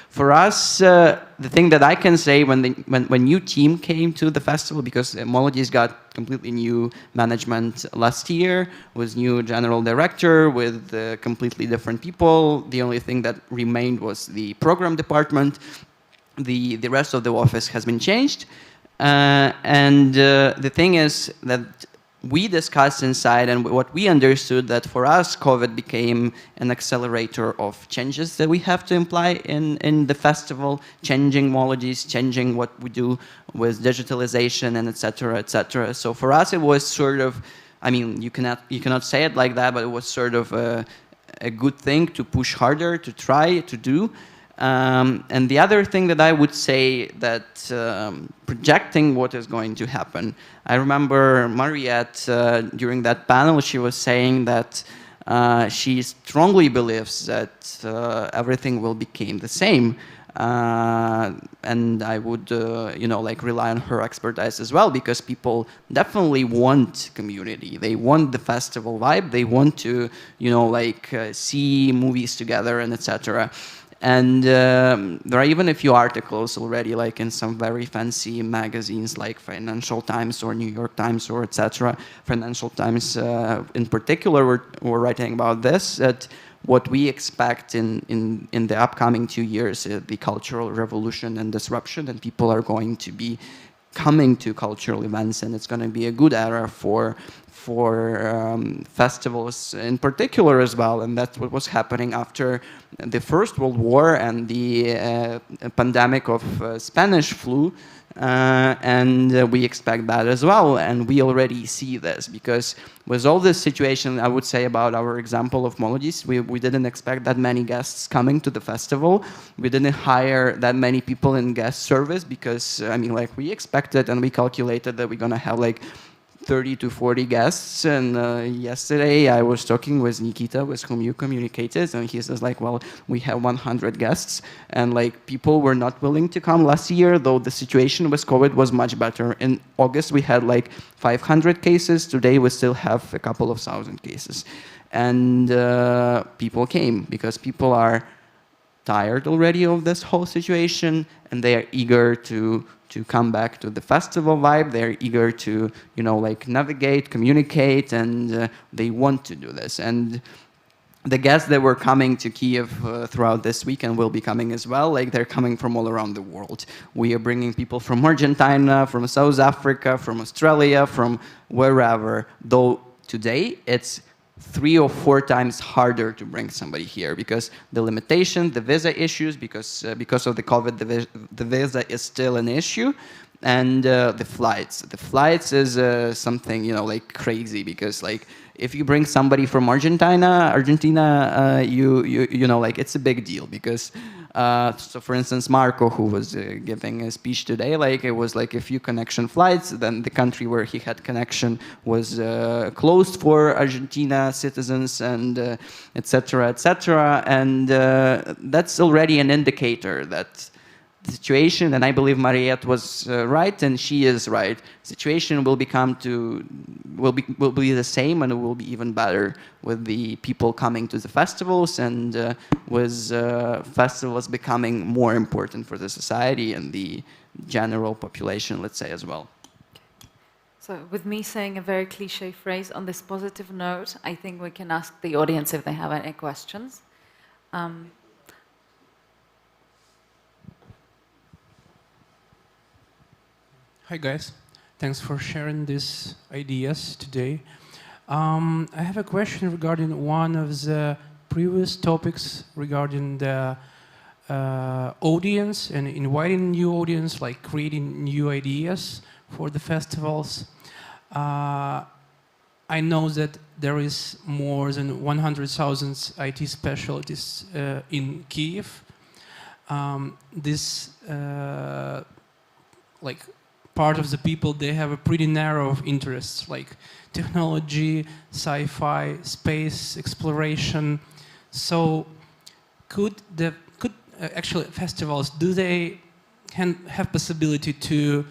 For us, the thing that I can say when new team came to the festival, because Молодість got completely new management last year, with new general director, with completely different people. The only thing that remained was the program department. The rest of the office has been changed. And the thing is that we discussed inside, and what we understood, that for us COVID became an accelerator of changes that we have to imply in the festival, changing Молодість, changing what we do with digitalization, and etc., etc. So for us it was sort of, I mean, you cannot say it like that, but it was sort of a good thing to push harder, to try to do. And the other thing that I would say, that projecting what is going to happen. I remember Mariette, during that panel, she was saying that she strongly believes that everything will become the same. And I would, rely on her expertise as well, because people definitely want community. They want the festival vibe. They want to, see movies together, and etc. And there are even a few articles already, like in some very fancy magazines like Financial Times or New York Times or etc. Financial Times in particular were writing about this, that what we expect in the upcoming 2 years is the cultural revolution and disruption, and people are going to be coming to cultural events, and it's going to be a good era for festivals in particular as well. And that's what was happening after the First World War and the pandemic of Spanish flu. And we expect that as well, and we already see this, because with all this situation, I would say about our example of Молодість, we didn't expect that many guests coming to the festival. We didn't hire that many people in guest service, because we expected and we calculated that we're gonna have 30 to 40 guests, and yesterday I was talking with Nikita, with whom you communicated, and he says we have 100 guests, and people were not willing to come last year, though the situation with COVID was much better. In August we had 500 cases. Today we still have a couple of thousand cases, and people came because people are tired already of this whole situation, and they are eager to come back to the festival vibe. They're eager to, navigate, communicate, and they want to do this. And the guests that were coming to Kyiv throughout this weekend will be coming as well. Like, they're coming from all around the world. We are bringing people from Argentina, from South Africa, from Australia, from wherever. Though today it's 3 or 4 times harder to bring somebody here because the limitation, the visa issues, because of the COVID, the visa is still an issue, and the flights. The flights is something, you know, like crazy, because like if you bring somebody from Argentina, you know, like it's a big deal because. So for instance, Marco, who was giving a speech today, like it was like a few connection flights, then the country where he had connection was closed for Argentina citizens, and et cetera, and that's already an indicator that the situation, and I believe Mariette was right, and she is right, situation will be the same, and it will be even better with the people coming to the festivals, and with festivals becoming more important for the society and the general population, let's say, as well. So with me saying a very cliche phrase on this positive note, I think we can ask the audience if they have any questions. Hi guys, thanks for sharing these ideas today. I have a question regarding one of the previous topics regarding the audience and inviting new audience, like creating new ideas for the festivals. I know that there is more than 100,000 IT specialists in Kyiv. Like part of the people, they have a pretty narrow interests, like technology, sci-fi, space exploration. So could actually festivals, do they have possibility to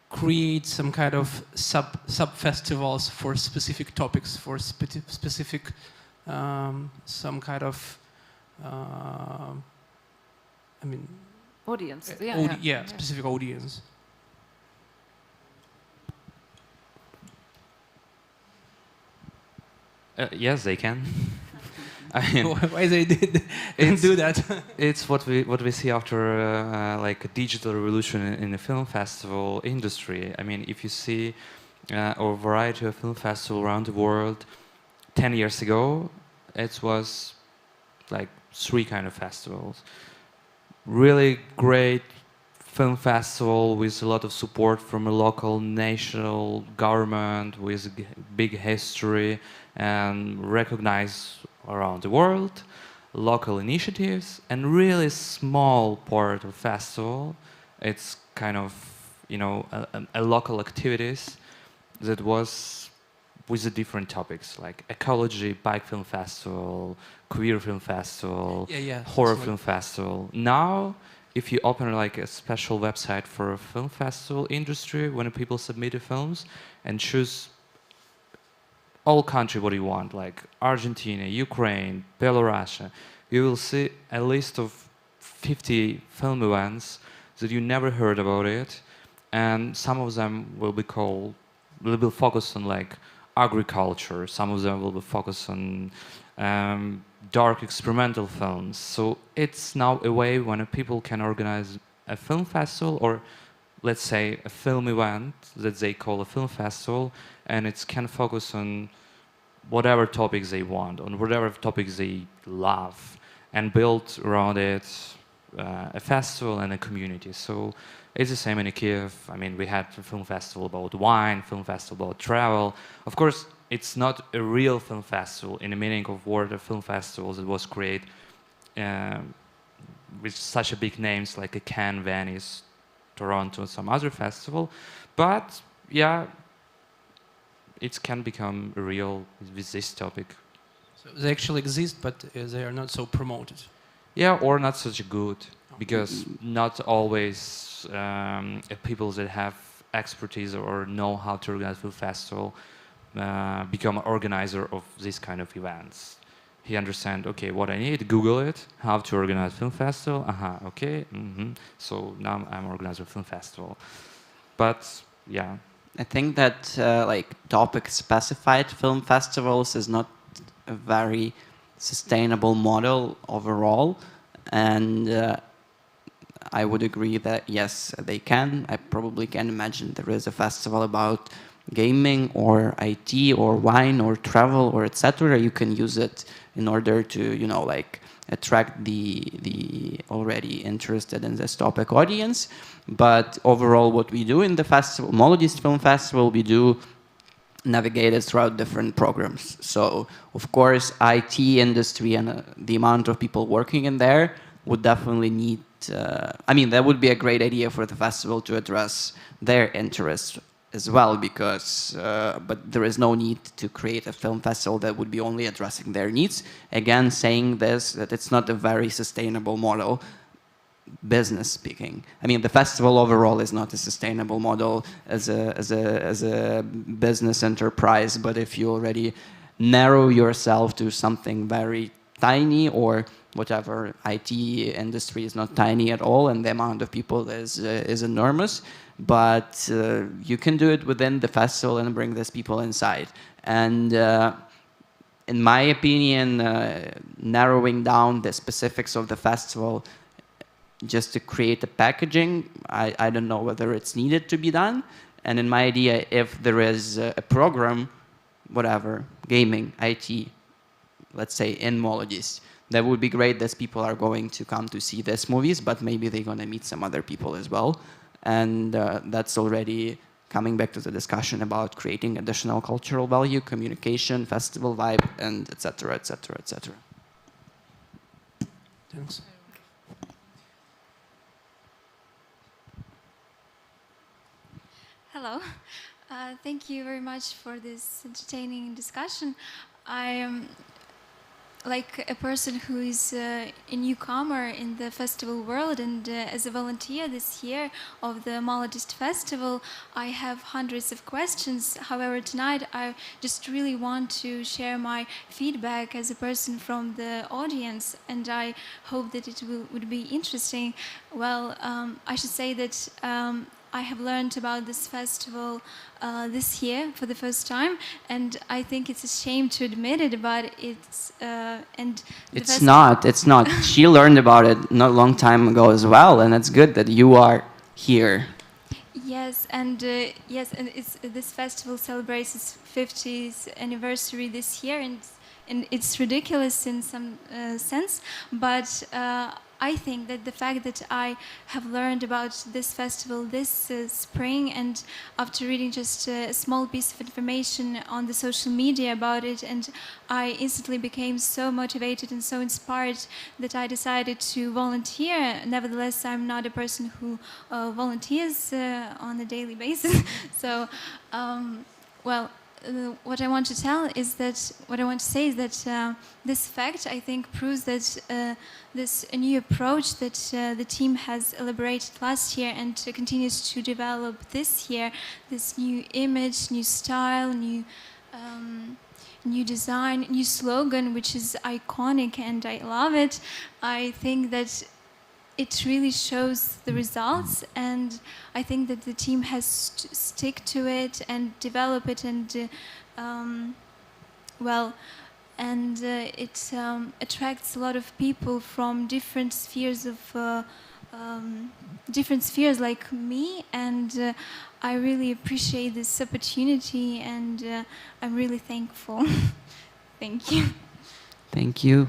create some kind of sub-festivals for specific topics, for specific some kind of Audience, specific audience. Yes, they can. I mean, why they didn't do that? It's what we see after like a digital revolution in the film festival industry. I mean, if you see a variety of film festivals around the world, 10 years ago, it was like 3 kind of festivals. Really great film festival with a lot of support from a local national government with big history and recognized around the world, local initiatives, and really small part of festival. It's kind of, you know, a local activities that was with the different topics like ecology, bike film festival, queer film festival, horror film festival. Now, if you open like a special website for a film festival industry, when people submit the films and choose all country what you want, like Argentina, Ukraine, Belarus, you will see a list of 50 film events that you never heard about it, and some of them will be focused on like agriculture, some of them will be focused on dark experimental films. So it's now a way when people can organize a film festival, or let's say a film event that they call a film festival, and it can focus on whatever topics they want, on whatever topics they love, and build around it a festival and a community. So it's the same in Kyiv. I mean, we had a film festival about wine, film festival about travel. Of course, it's not a real film festival in the meaning of word of film festivals that was created with such a big names like a Cannes, Venice, Toronto, and some other festival. But yeah, it can become real with this topic. So they actually exist, but they are not so promoted. Yeah, or not such good, because not always people that have expertise or know how to organize film festival become an organizer of this kind of events. He understands, okay, what I need, Google it, how to organize film festival, okay, so now I'm organizing a film festival. But yeah. I think that like topic-specified film festivals is not a very sustainable model overall, and I would agree that yes, they can. I probably can imagine there is a festival about gaming or IT or wine or travel or etc. You can use it in order to, you know, like attract the already interested in this topic audience. But overall, what we do in the festival, Молодість Film Festival, we do navigate it throughout different programs. So, of course, IT industry and the amount of people working in there would definitely need, I mean, that would be a great idea for the festival to address their interests as well, because, but there is no need to create a film festival that would be only addressing their needs. Again, saying this, that it's not a very sustainable model, business speaking. I mean, the festival overall is not a sustainable model as a business enterprise, but if you already narrow yourself to something very tiny, or whatever, IT industry is not tiny at all, and the amount of people is enormous, but you can do it within the festival and bring these people inside. And in my opinion, narrowing down the specifics of the festival just to create a packaging, I don't know whether it's needed to be done. And in my idea, if there is a program, whatever, gaming, IT, let's say in Молодість, that would be great that people are going to come to see these movies, but maybe they're going to meet some other people as well. And that's already coming back to the discussion about creating additional cultural value, communication, festival vibe, and etc., etc., etc. Thanks. Hello. Thank you very much for this entertaining discussion. I am like a person who is a newcomer in the festival world, and as a volunteer this year of the Молодість Festival, I have hundreds of questions. However, tonight I just really want to share my feedback as a person from the audience, and I hope that it would be interesting. Well, I should say that I have learned about this festival this year for the first time, and I think it's a shame to admit it, but it's It's not. She learned about it not a long time ago as well, and it's good that you are here. Yes, and this festival celebrates its 50th anniversary this year, and it's ridiculous in some sense, but I think that the fact that I have learned about this festival this spring, and after reading just a small piece of information on the social media about it, and I instantly became so motivated and so inspired that I decided to volunteer. Nevertheless, I'm not a person who volunteers on a daily basis. So, what I want to say is that this fact, I think, proves that this new approach that the team has elaborated last year and continues to develop this year, this new image, new style, new design, new slogan, which is iconic, and I love it. I think that it really shows the results, and I think that the team has to stick to it and develop it, and it attracts a lot of people from different spheres like me, and I really appreciate this opportunity, and I'm really thankful. Thank you. Thank you.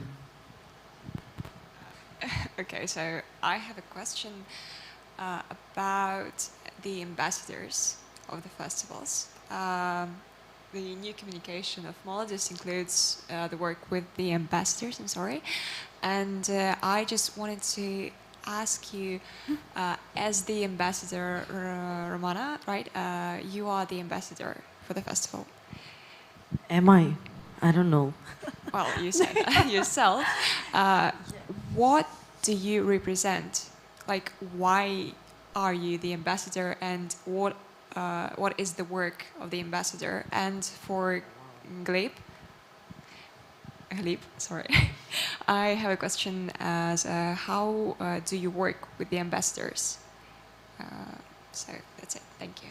Okay, so I have a question about the ambassadors of the festivals. The new communication of Молодість includes the work with the ambassadors, and I just wanted to ask you, as the ambassador, Romana, right? You are the ambassador for the festival. Am I? I don't know. Well, you said yourself. What do you represent? Like, why are you the ambassador, and what is the work of the ambassador? And for Gleb, sorry, I have a question as how do you work with the ambassadors? So that's it. Thank you.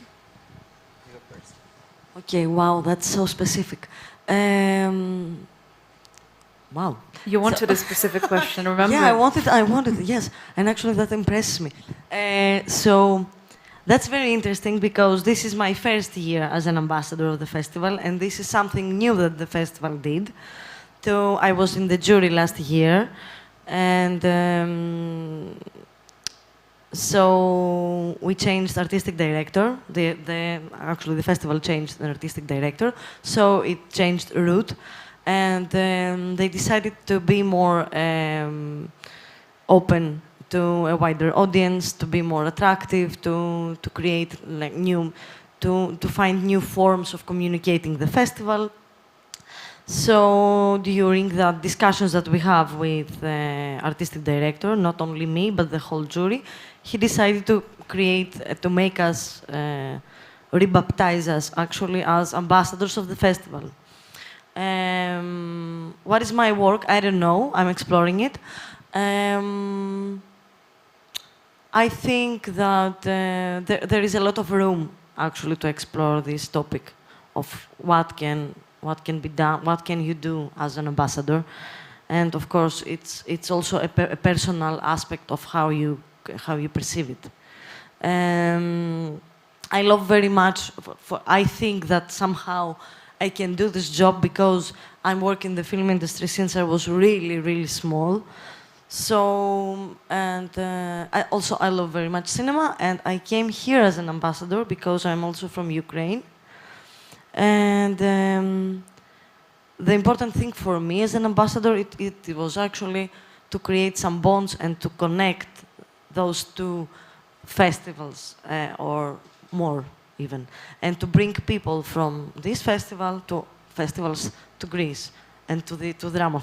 Okay, wow, that's so specific. Wow. You wanted a specific question, remember? Yeah, I wanted, yes. And actually that impresses me. So that's very interesting because this is my first year as an ambassador of the festival, and this is something new that the festival did. So I was in the jury last year, and so we changed artistic director. Actually, the festival changed the artistic director, so it changed route, and they decided to be more open to a wider audience, to be more attractive, to create like to find new forms of communicating the festival. So during the discussions that we have with the artistic director, not only me but the whole jury, he decided to to make us rebaptize us actually as ambassadors of the festival. What is my work? I don't know. I'm exploring it. I think that there is a lot of room actually to explore this topic of what can be done, what can you do as an ambassador, and of course it's also a personal aspect of how you perceive it. I love very much. I think that somehow I can do this job because I'm working in the film industry since I was really small. So, and I love very much cinema, and I came here as an ambassador because I'm also from Ukraine. And the important thing for me as an ambassador, it was actually to create some bonds and to connect those two festivals, or more even, and to bring people from this festival to festivals to Greece. And to the Drama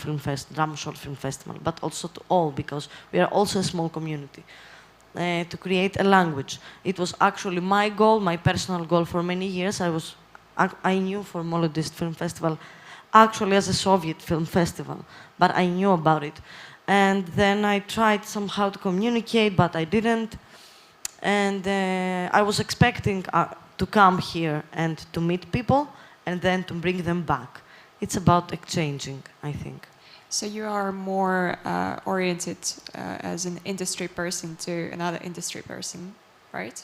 Short Film Festival, but also to all, because we are also a small community, to create a language. It was actually my goal, my personal goal for many years. I knew for Молодість Film Festival, actually as a Soviet film festival, but I knew about it. And then I tried somehow to communicate, but I didn't. And I was expecting to come here and to meet people, and then to bring them back. It's about exchanging, I think. So you are more oriented as an industry person to another industry person, right?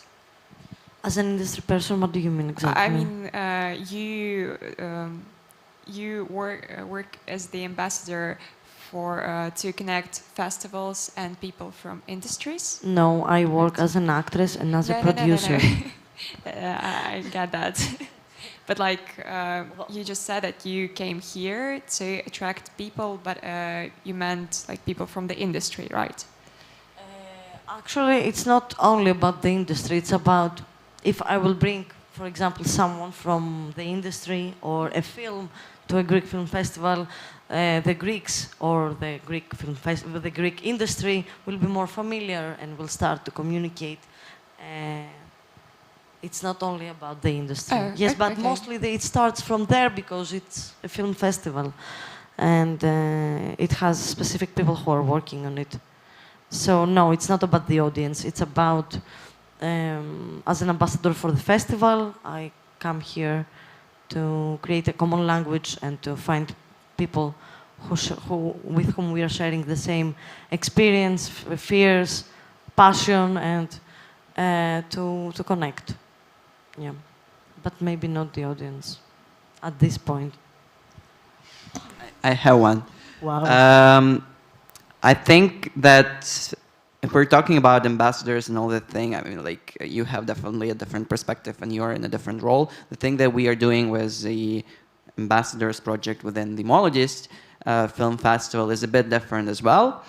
As an industry person, what do you mean exactly? I mean, you work as the ambassador to connect festivals and people from industries? No, I work as an actress and as a producer. No. I get that. But you just said that you came here to attract people, but you meant like people from the industry, right? Actually, it's not only about the industry. It's about if I will bring, for example, someone from the industry or a film to a Greek film festival, the Greeks or the Greek film festival, the Greek industry will be more familiar and will start to communicate. It's not only about the industry. Yes, but okay. Mostly it starts from there because it's a film festival, and it has specific people who are working on it. So no, it's not about the audience. It's about, as an ambassador for the festival, I come here to create a common language and to find people with whom we are sharing the same experience, fears, passion, and to connect. Yeah, but maybe not the audience at this point. I have one. Wow. I think that if we're talking about ambassadors and all that thing, I mean, like, you have definitely a different perspective and you're in a different role. The thing that we are doing with the ambassadors project within the Молодість film festival is a bit different as well.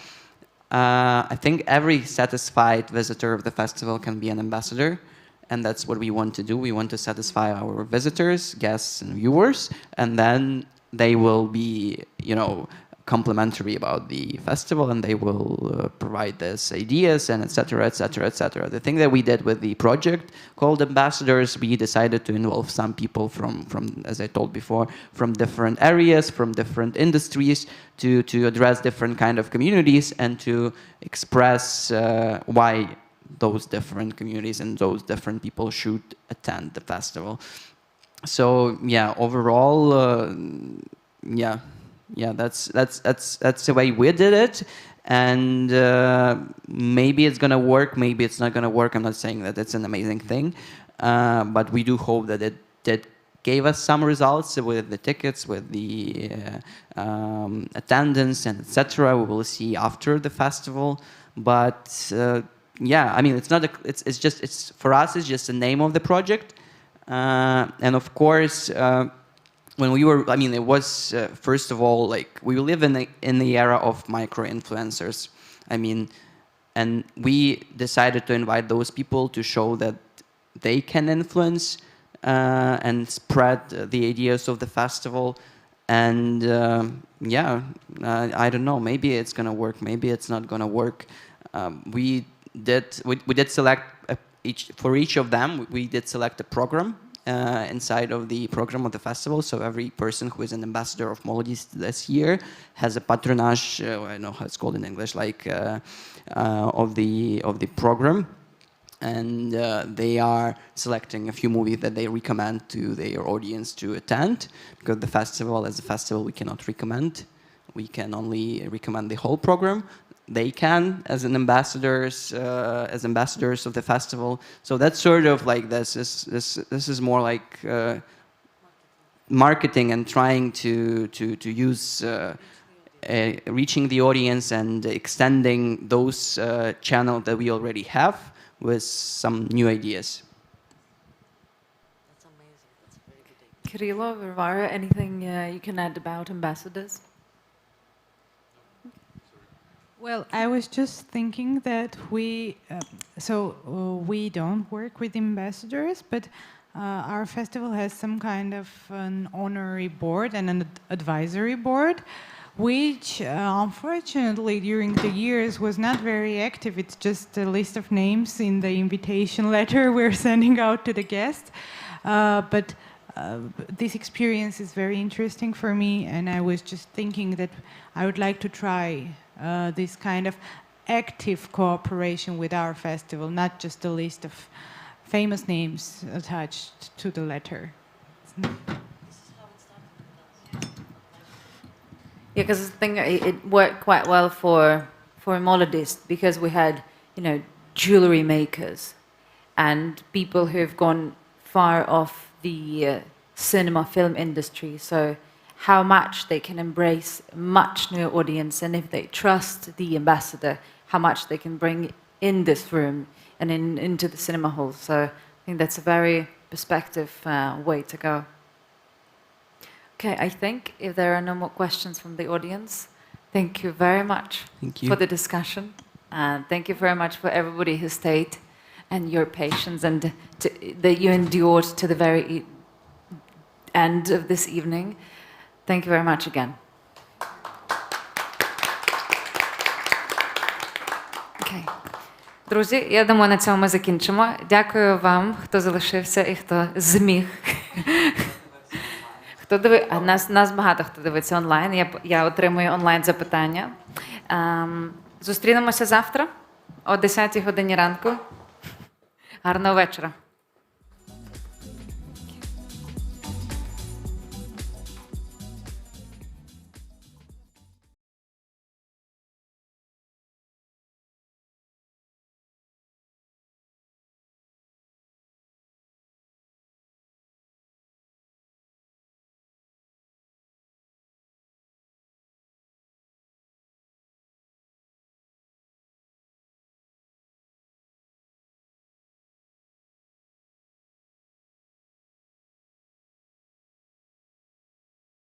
I think every satisfied visitor of the festival can be an ambassador. And that's what we want to do. We want to satisfy our visitors, guests, and viewers, and then they will be, complimentary about the festival, and they will provide us ideas and etc., etc., etc. The thing that we did with the project called Ambassadors, we decided to involve some people from as I told before, from different areas, from different industries, to address different kind of communities and to express why those different communities and those different people should attend the festival. So yeah, overall, yeah, that's the way we did it. And maybe it's gonna work, maybe it's not gonna work. I'm not saying that it's an amazing thing, but we do hope that it gave us some results with the tickets, with the attendance, and etc. We will see after the festival. But yeah, I mean, it's not. It's for us. It's just the name of the project, and of course. When we were, I mean, it was first of all, like, we live in the era of micro-influencers. I mean, and we decided to invite those people to show that they can influence and spread the ideas of the festival. And yeah, I don't know, maybe it's gonna work, maybe it's not gonna work. We did select for each of them, we did select a program inside of the program of the festival. So every person who is an ambassador of Молодість this year has a patronage, I don't know how it's called in English, like of the program. And they are selecting a few movies that they recommend to their audience to attend, because the festival, as a festival, we cannot recommend. We can only recommend the whole program. They can, as ambassadors of the festival. So that's sort of like this is more like marketing and trying to use reaching the audience and extending those channels that we already have with some new ideas. That's amazing. That's a very good idea. Kirill, Varvara, anything you can add about ambassadors? Well, I was just thinking that we don't work with ambassadors, but our festival has some kind of an honorary board and an advisory board, which unfortunately during the years was not very active. It's just a list of names in the invitation letter we're sending out to the guests. But this experience is very interesting for me, and I was just thinking that I would like to try this kind of active cooperation with our festival, not just a list of famous names attached to the letter. Yeah, because I think it worked quite well for Молодість, because we had, you know, jewelry makers and people who have gone far off the cinema film industry. So how much they can embrace much new audience, and if they trust the ambassador, how much they can bring in this room and into the cinema hall. So I think that's a very perspective way to go. Okay, I think if there are no more questions from the audience, thank you very much for the discussion. And thank you very much for everybody who stayed and your patience and that you endured to the very end of this evening. Thank you very much again. Okay. Друзі, я думаю, на цьому ми закінчимо. Дякую вам, хто залишився і хто зміг. Нас багато хто дивиться онлайн. Я отримую онлайн запитання. Зустрінемося завтра о 10 годині ранку. Гарного вечора.